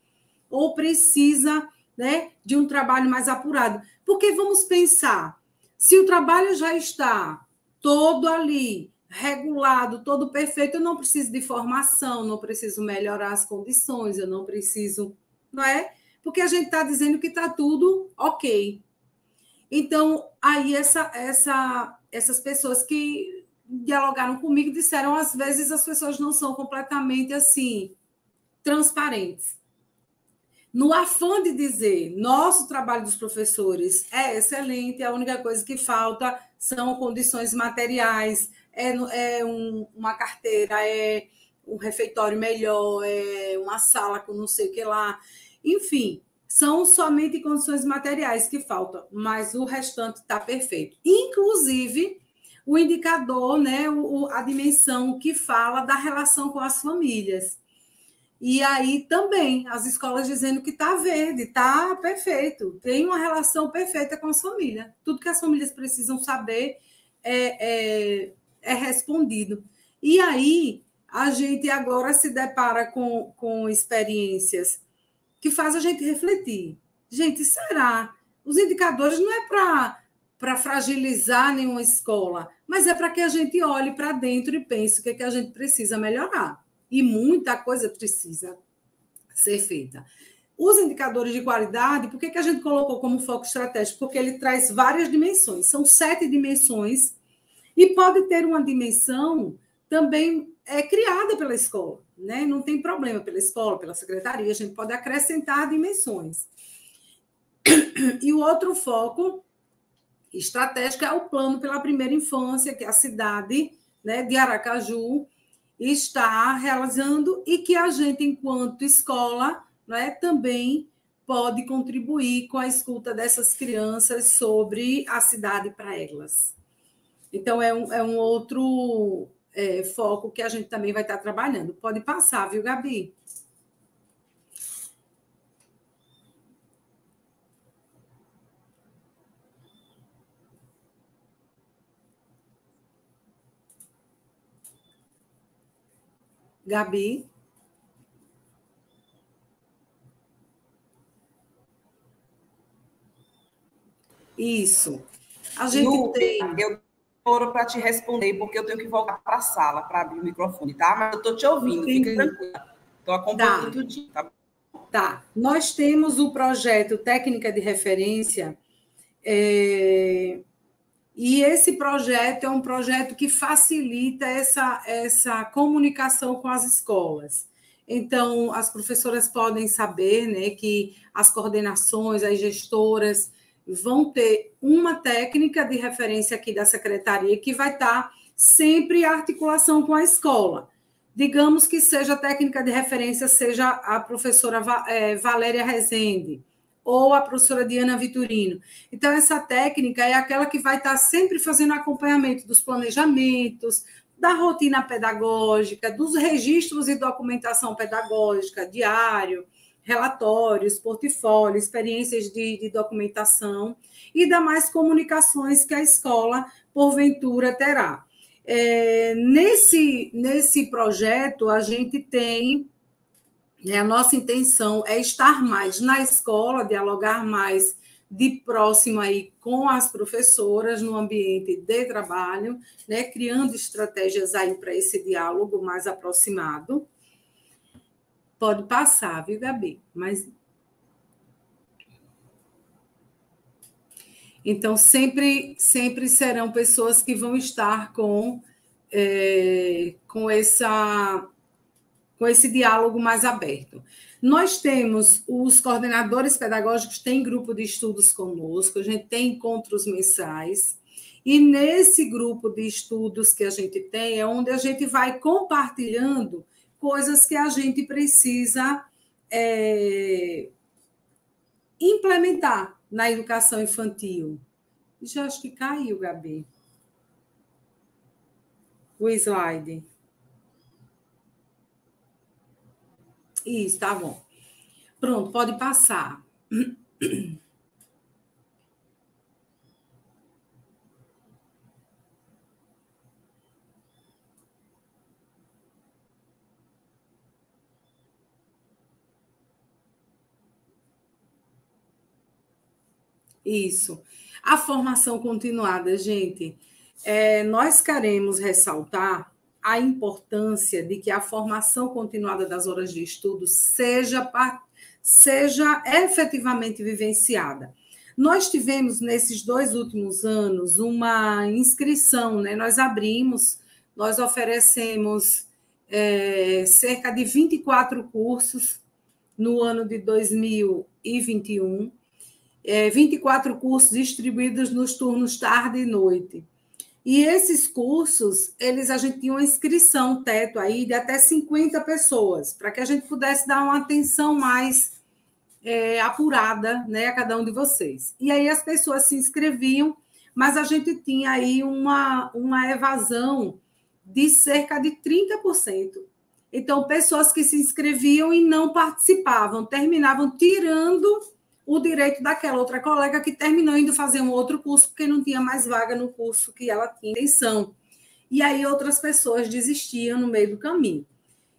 Speaker 1: ou precisa, né, de um trabalho mais apurado. Porque vamos pensar, se o trabalho já está todo ali, regulado, todo perfeito, eu não preciso de formação, não preciso melhorar as condições, eu não preciso, não é? Porque a gente está dizendo que está tudo ok. Então, aí essas pessoas que dialogaram comigo disseram, às vezes as pessoas não são completamente assim, transparentes. No afã de dizer, nosso trabalho dos professores é excelente, a única coisa que falta são condições materiais, uma carteira, é um refeitório melhor, é uma sala com não sei o que lá. Enfim, são somente condições materiais que faltam, mas o restante está perfeito. Inclusive, o indicador, né, a dimensão que fala da relação com as famílias. E aí também, as escolas dizendo que está verde, está perfeito, tem uma relação perfeita com as famílias. Tudo que as famílias precisam saber é respondido. E aí, a gente agora se depara com experiências que faz a gente refletir. Gente, será? Os indicadores não é para fragilizar nenhuma escola, mas é para que a gente olhe para dentro e pense o que a gente precisa melhorar. E muita coisa precisa ser feita. Os indicadores de qualidade, por que a gente colocou como foco estratégico? Porque ele traz várias dimensões, são 7 dimensões, e pode ter uma dimensão também criada pela escola. Né? Não tem problema pela escola, pela secretaria, a gente pode acrescentar dimensões. E o outro foco estratégico é o plano pela primeira infância, que a cidade, né, de Aracaju está realizando e que a gente, enquanto escola, né, também pode contribuir com a escuta dessas crianças sobre a cidade para elas. Então, é um outro foco que a gente também vai estar trabalhando. Pode passar, viu, Gabi? Gabi? Isso. A gente tem...
Speaker 4: Eu demoro para te responder, porque eu tenho que voltar para a sala para abrir o microfone, tá? Mas eu estou te ouvindo, fica tranquila. Estou acompanhando tudinho, tá?
Speaker 1: Tá. Nós temos o projeto Técnica de Referência, e esse projeto é um projeto que facilita essa comunicação com as escolas. Então, as professoras podem saber, né, que as coordenações, as gestoras vão ter uma técnica de referência aqui da secretaria que vai estar sempre em articulação com a escola. Digamos que seja a técnica de referência, seja a professora Valéria Rezende ou a professora Diana Vitorino. Então, essa técnica é aquela que vai estar sempre fazendo acompanhamento dos planejamentos, da rotina pedagógica, dos registros e documentação pedagógica diário, relatórios, portfólio, experiências de documentação e demais comunicações que a escola, porventura, terá. Nesse projeto, a gente tem, a nossa intenção é estar mais na escola, dialogar mais de próximo aí com as professoras no ambiente de trabalho, né, criando estratégias aí para esse diálogo mais aproximado. Pode passar, viu, Gabi? Mas então sempre serão pessoas que vão estar com esse diálogo mais aberto. Nós temos os coordenadores pedagógicos, tem grupo de estudos conosco, a gente tem encontros mensais, e nesse grupo de estudos que a gente tem é onde a gente vai compartilhando coisas que a gente precisa implementar na educação infantil. Já acho que caiu, Gabi. O slide. Isso, tá bom. Pronto, pode passar. Isso. A formação continuada, gente, nós queremos ressaltar a importância de que a formação continuada das horas de estudo seja efetivamente vivenciada. Nós tivemos, nesses 2 últimos anos, uma inscrição, né? Nós oferecemos cerca de 24 cursos no ano de 2021, 24 cursos distribuídos nos turnos tarde e noite. E esses cursos, a gente tinha uma inscrição teto aí de até 50 pessoas, para que a gente pudesse dar uma atenção mais apurada, né, a cada um de vocês. E aí as pessoas se inscreviam, mas a gente tinha aí uma evasão de cerca de 30%. Então, pessoas que se inscreviam e não participavam, terminavam tirando o direito daquela outra colega que terminou indo fazer um outro curso, porque não tinha mais vaga no curso que ela tinha intenção. E aí outras pessoas desistiam no meio do caminho.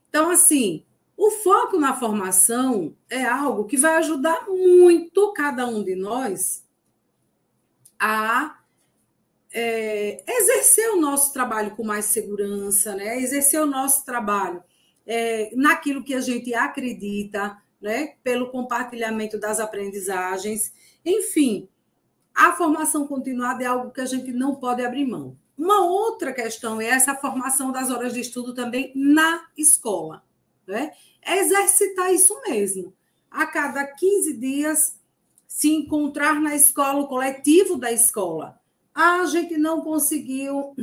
Speaker 1: Então, assim, o foco na formação é algo que vai ajudar muito cada um de nós a exercer o nosso trabalho com mais segurança, né? Exercer o nosso trabalho naquilo que a gente acredita, né? Pelo compartilhamento das aprendizagens. Enfim, a formação continuada é algo que a gente não pode abrir mão. Uma outra questão é essa formação das horas de estudo também na escola, né? É exercitar isso mesmo. A cada 15 dias, se encontrar na escola, o coletivo da escola. A gente não conseguiu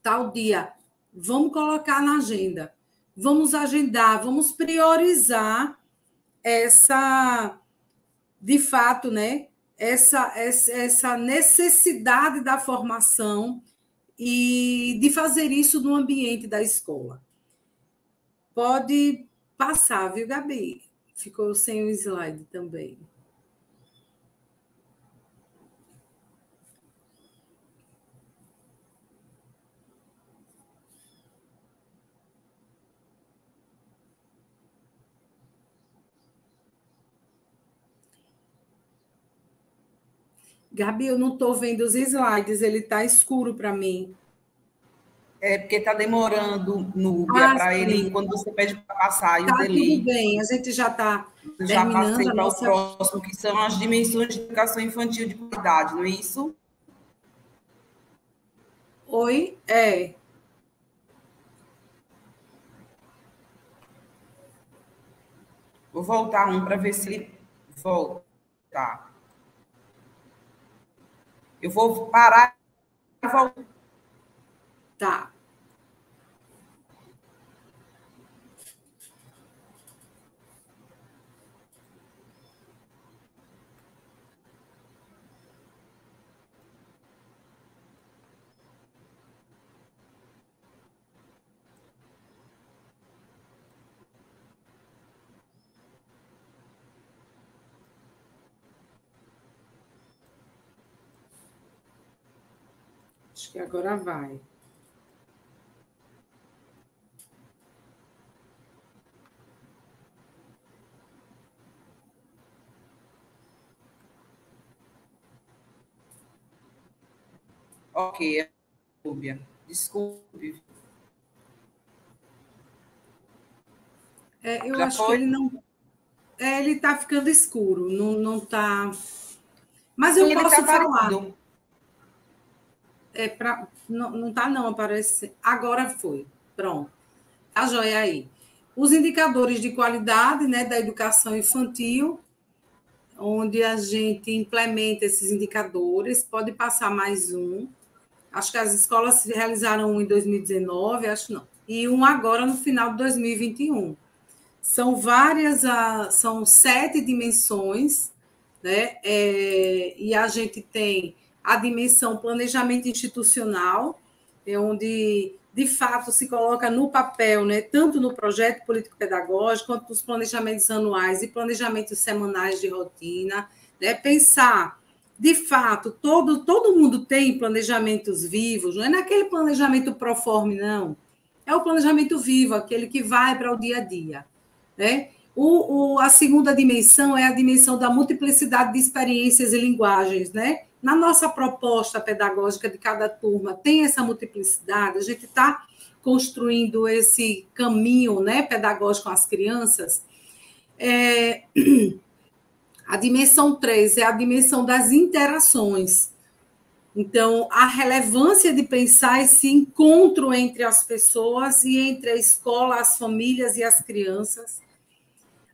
Speaker 1: tal dia. Vamos colocar na agenda. Vamos agendar, vamos priorizar de fato, né? Essa necessidade da formação e de fazer isso no ambiente da escola. Pode passar, viu, Gabi? Ficou sem o slide também. Gabi, eu não estou vendo os slides, ele está escuro para mim.
Speaker 4: É porque está demorando, Núbia, para ele, quando você pede para passar, e o delay.
Speaker 1: Tudo bem, a gente já está terminando.
Speaker 4: Já passei para o próximo, que são as dimensões de educação infantil de qualidade, não é isso?
Speaker 1: Oi?
Speaker 4: Vou voltar um para ver se ele volta. Tá. Eu vou parar e voltar.
Speaker 1: Tá. Acho que agora vai.
Speaker 4: Ok, Rúbia. Desculpe.
Speaker 1: Eu
Speaker 4: Já
Speaker 1: acho
Speaker 4: foi?
Speaker 1: que ele não. Ele está ficando escuro, não está. Mas
Speaker 4: Sim,
Speaker 1: eu
Speaker 4: ele
Speaker 1: posso
Speaker 4: está
Speaker 1: falar.
Speaker 4: aparecendo.
Speaker 1: Não está, não, aparece. Agora foi. Pronto. Tá joia aí. Os indicadores de qualidade, né, da educação infantil, onde a gente implementa esses indicadores, pode passar mais um. Acho que as escolas realizaram um em 2019, acho não. E um agora no final de 2021. São várias, são 7 dimensões, né? E a gente tem a dimensão planejamento institucional, onde, de fato, se coloca no papel, né, tanto no projeto político-pedagógico, quanto nos planejamentos anuais e planejamentos semanais de rotina, né? Pensar, de fato, todo mundo tem planejamentos vivos, não é naquele planejamento proforme, não. É o planejamento vivo, aquele que vai para o dia a dia, né? A segunda dimensão é a dimensão da multiplicidade de experiências e linguagens, né? Na nossa proposta pedagógica de cada turma, tem essa multiplicidade, a gente está construindo esse caminho, né, pedagógico com as crianças. A dimensão 3 é a dimensão das interações. Então, a relevância de pensar esse encontro entre as pessoas e entre a escola, as famílias e as crianças.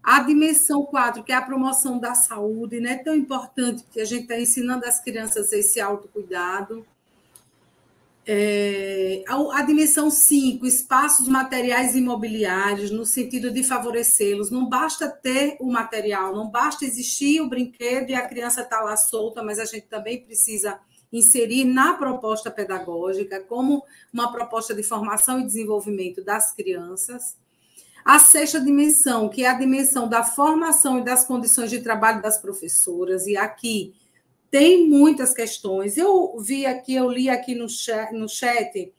Speaker 1: A dimensão 4, que é a promoção da saúde, né? Tão importante, porque a gente está ensinando as crianças esse autocuidado. A dimensão 5, espaços materiais e imobiliários, no sentido de favorecê-los. Não basta ter o material, não basta existir o brinquedo e a criança estar lá solta, mas a gente também precisa inserir na proposta pedagógica como uma proposta de formação e desenvolvimento das crianças. A 6ª dimensão, que é a dimensão da formação e das condições de trabalho das professoras, e aqui tem muitas questões. Eu li aqui no chat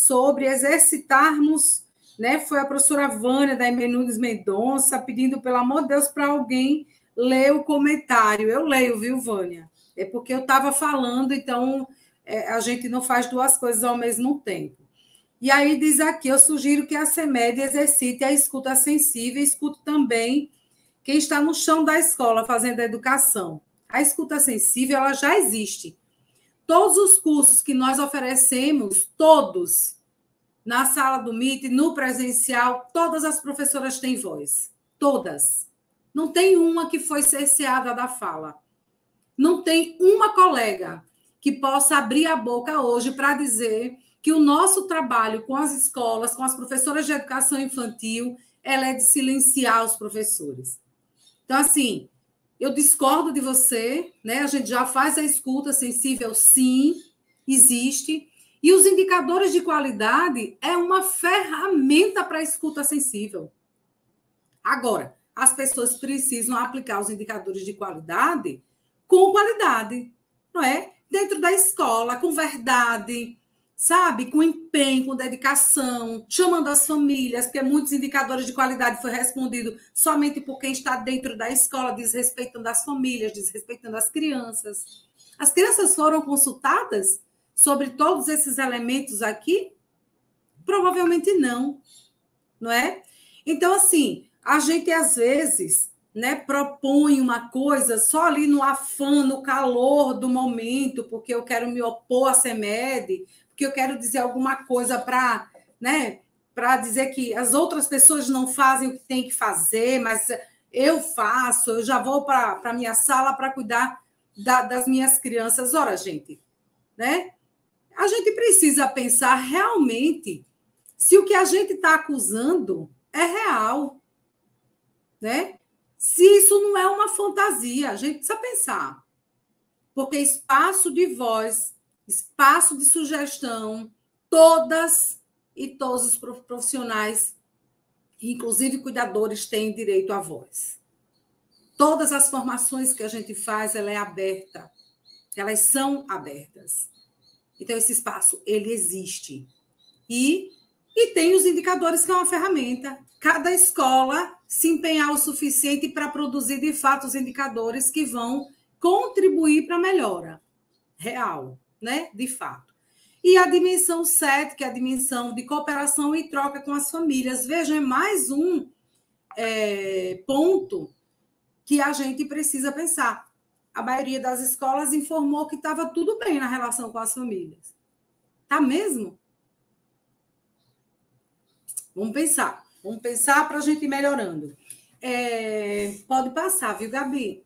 Speaker 1: sobre exercitarmos, né? Foi a professora Vânia da Nunes Mendonça pedindo, pelo amor de Deus, para alguém ler o comentário. Eu leio, viu, Vânia? É porque eu estava falando, então a gente não faz duas coisas ao mesmo tempo. E aí diz aqui, eu sugiro que a CEMED exercite a escuta sensível e escute também quem está no chão da escola fazendo a educação. A escuta sensível, ela já existe. Todos os cursos que nós oferecemos, todos, na sala do Meet, no presencial, todas as professoras têm voz. Todas. Não tem uma que foi cerceada da fala. Não tem uma colega que possa abrir a boca hoje para dizer que o nosso trabalho com as escolas, com as professoras de educação infantil, ela é de silenciar os professores. Então, assim, eu discordo de você, né? A gente já faz a escuta sensível, sim, existe. E os indicadores de qualidade é uma ferramenta para a escuta sensível. Agora, as pessoas precisam aplicar os indicadores de qualidade com qualidade, não é? Dentro da escola, com verdade, sabe? Com empenho, com dedicação, chamando as famílias, porque muitos indicadores de qualidade foi respondido somente por quem está dentro da escola, desrespeitando as famílias, desrespeitando as crianças. As crianças foram consultadas sobre todos esses elementos aqui? Provavelmente não, não é? Então, assim, a gente, às vezes, né, propõe uma coisa só ali no afã, no calor do momento, porque eu quero me opor à CEMED, porque eu quero dizer alguma coisa para, né, para dizer que as outras pessoas não fazem o que tem que fazer, mas eu faço, eu já vou para a minha sala para cuidar das minhas crianças. Ora, gente, né? A gente precisa pensar realmente se o que a gente está acusando é real, né? Se isso não é uma fantasia, a gente precisa pensar. Porque espaço de voz, espaço de sugestão, todas e todos os profissionais, inclusive cuidadores, têm direito à voz. Todas as formações que a gente faz, ela é aberta. Elas são abertas. Então, esse espaço, ele existe. E tem os indicadores, que é uma ferramenta. Cada escola se empenhar o suficiente para produzir, de fato, os indicadores que vão contribuir para a melhora real, né? De fato. E a dimensão 7, que é a dimensão de cooperação e troca com as famílias. Veja, é mais um ponto que a gente precisa pensar. A maioria das escolas informou que estava tudo bem na relação com as famílias. Tá mesmo? Vamos pensar para a gente ir melhorando. Pode passar, viu, Gabi?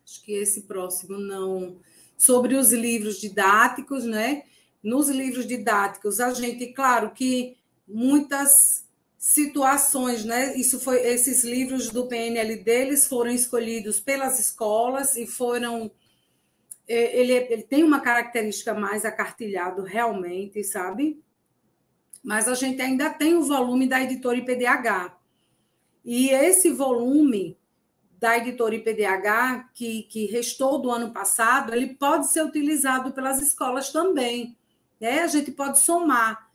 Speaker 1: Acho que esse próximo não. Sobre os livros didáticos, né? Nos livros didáticos, a gente, claro que muitas situações, né? Esses livros do PNLD, eles foram escolhidos pelas escolas e foram. Ele tem uma característica mais acartilhado, realmente, sabe? Mas a gente ainda tem o volume da editora IPDH. E esse volume da editora IPDH, que restou do ano passado, ele pode ser utilizado pelas escolas também, né? A gente pode somar,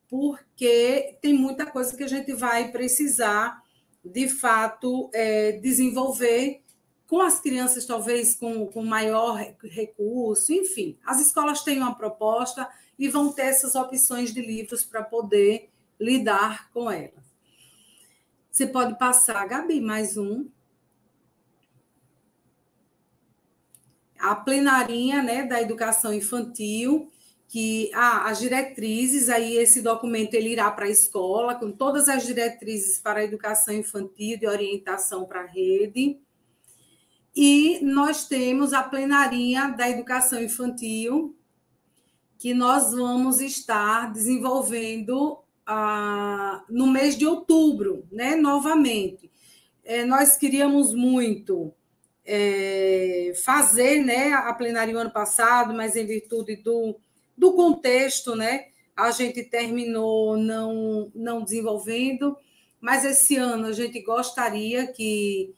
Speaker 1: porque tem muita coisa que a gente vai precisar, de fato, desenvolver com as crianças, talvez com maior recurso, enfim. As escolas têm uma proposta e vão ter essas opções de livros para poder lidar com elas. Você pode passar, Gabi, mais um. A plenarinha, né, da educação infantil, que as diretrizes, aí esse documento ele irá para a escola, com todas as diretrizes para a educação infantil, de orientação para a rede. E nós temos a plenarinha da educação infantil, que nós vamos estar desenvolvendo no mês de outubro, né, novamente. Nós queríamos muito fazer, né, a plenária ano passado, mas em virtude do contexto, né, a gente terminou não desenvolvendo, mas esse ano a gente gostaria que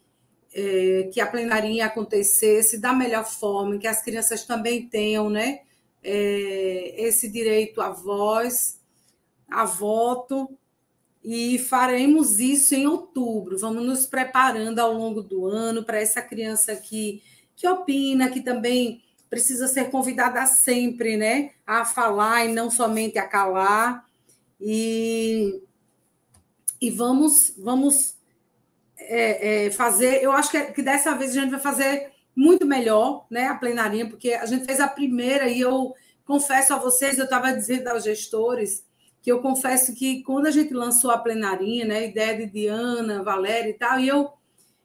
Speaker 1: a plenaria acontecesse da melhor forma, que as crianças também tenham, né, esse direito à voz, a voto, e faremos isso em outubro. Vamos nos preparando ao longo do ano para essa criança que opina, que também precisa ser convidada sempre, né, a falar e não somente a calar. E vamos fazer. Eu acho que dessa vez a gente vai fazer muito melhor, né, a plenarinha, porque a gente fez a primeira e eu confesso a vocês, eu estava dizendo aos gestores, que eu confesso que quando a gente lançou a plenarinha, né, a ideia de Diana, Valéria e tal, e eu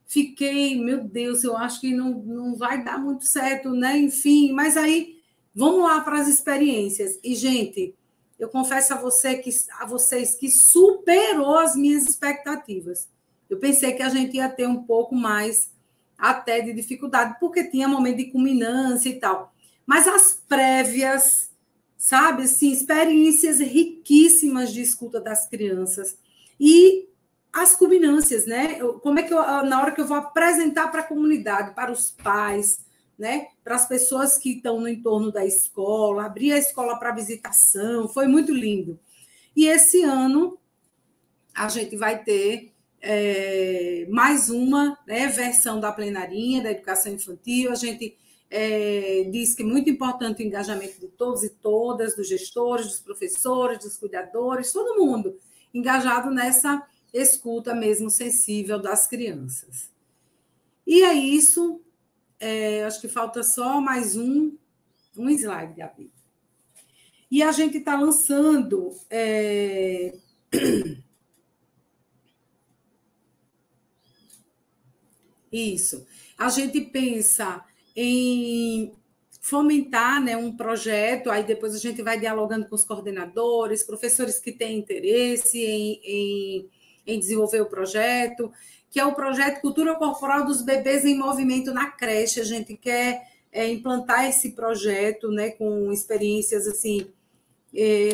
Speaker 1: fiquei, meu Deus, eu acho que não vai dar muito certo, né, enfim, mas aí vamos lá para as experiências. E, gente, eu confesso a vocês que superou as minhas expectativas. Eu pensei que a gente ia ter um pouco mais até de dificuldade, porque tinha momento de culminância e tal. Mas as prévias, sabe, assim, experiências riquíssimas de escuta das crianças. E as culminâncias, né? Como é que na hora que eu vou apresentar para a comunidade, para os pais, né? Para as pessoas que estão no entorno da escola, abrir a escola para visitação, foi muito lindo. E esse ano a gente vai ter mais uma, né, versão da plenarinha da educação infantil. A gente diz que é muito importante o engajamento de todos e todas, dos gestores, dos professores, dos cuidadores, todo mundo engajado nessa escuta mesmo sensível das crianças. E é isso. Acho que falta só mais um slide, Gabi. E a gente está lançando isso. A gente pensa em fomentar, né, um projeto, aí depois a gente vai dialogando com os coordenadores, professores que têm interesse em desenvolver o projeto, que é o projeto Cultura Corporal dos Bebês em Movimento na Creche. A gente quer implantar esse projeto, né, com experiências assim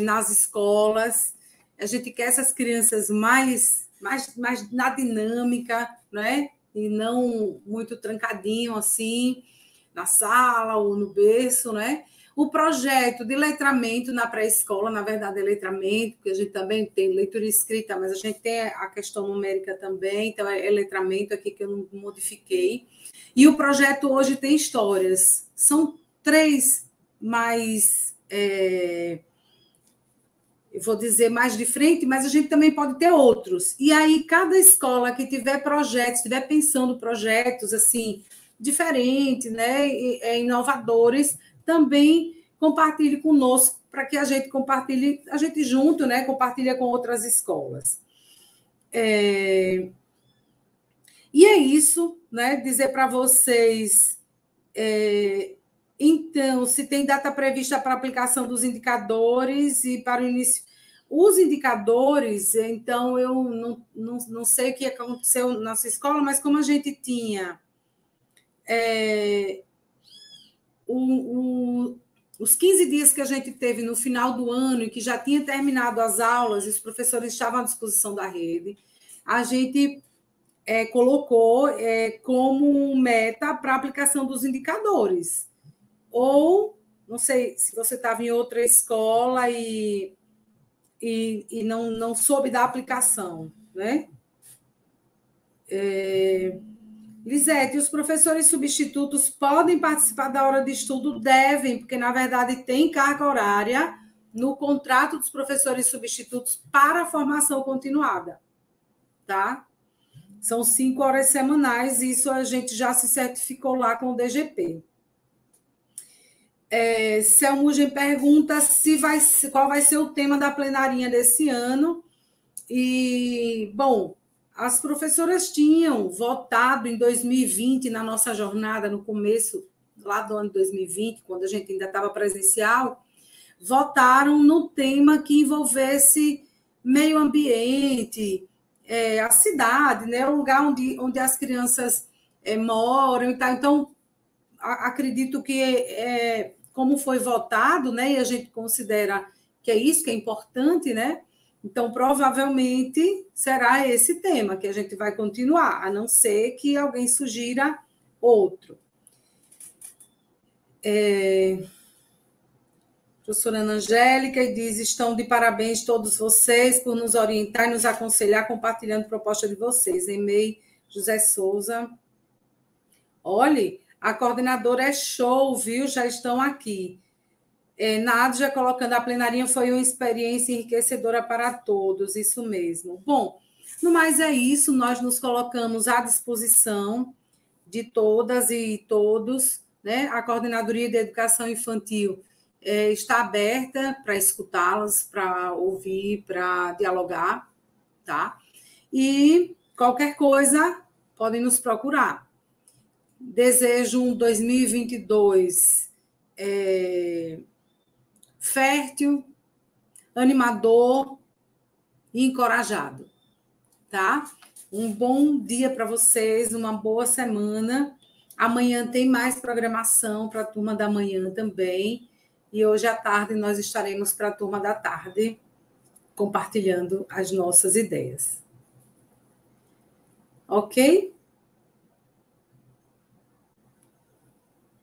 Speaker 1: nas escolas. A gente quer essas crianças mais na dinâmica, né, e não muito trancadinho assim na sala ou no berço, né? O projeto de letramento na pré-escola, na verdade, é letramento, porque a gente também tem leitura escrita, mas a gente tem a questão numérica também, então é letramento aqui que eu não modifiquei. E o projeto hoje tem histórias. São 3 mais... eu vou dizer mais de frente, mas a gente também pode ter outros. E aí, cada escola que tiver projetos, estiver pensando projetos assim, diferentes, né, inovadores, também compartilhe conosco, para que a gente compartilhe, a gente junto, né, compartilha com outras escolas. E é isso, né, dizer para vocês... Então, se tem data prevista para a aplicação dos indicadores e para o início... Os indicadores, então, eu não sei o que aconteceu na nossa escola, mas como a gente tinha os 15 dias que a gente teve no final do ano e que já tinha terminado as aulas e os professores estavam à disposição da rede, a gente colocou como meta para a aplicação dos indicadores. Ou, não sei se você estava em outra escola e não soube da aplicação, né? Lisete, os professores substitutos podem participar da hora de estudo? Devem, porque, na verdade, tem carga horária no contrato dos professores substitutos para a formação continuada, tá? São 5 horas semanais, e isso a gente já se certificou lá com o DGP. Selmugen pergunta qual vai ser o tema da plenarinha desse ano. E, bom, as professoras tinham votado em 2020, na nossa jornada, no começo, lá do ano 2020, quando a gente ainda estava presencial, votaram no tema que envolvesse meio ambiente, a cidade, né, o lugar onde as crianças moram e tal. Então, acredito que como foi votado, né, e a gente considera que é isso que é importante, né? Então, provavelmente, será esse tema que a gente vai continuar, a não ser que alguém sugira outro. Professora Ana Angélica diz: estão de parabéns todos vocês por nos orientar e nos aconselhar, compartilhando a proposta de vocês. E-mail, José Souza. Olhe, a coordenadora é show, viu? Já estão aqui. Nádia colocando: a plenarinha foi uma experiência enriquecedora para todos, isso mesmo. Bom, no mais é isso, nós nos colocamos à disposição de todas e todos, né? A Coordenadoria de Educação Infantil está aberta para escutá-las, para ouvir, para dialogar, tá? E qualquer coisa, podem nos procurar. Desejo um 2022 fértil, animador e encorajado, tá? Um bom dia para vocês, uma boa semana. Amanhã tem mais programação para a turma da manhã também. E hoje à tarde nós estaremos para a turma da tarde, compartilhando as nossas ideias. Ok?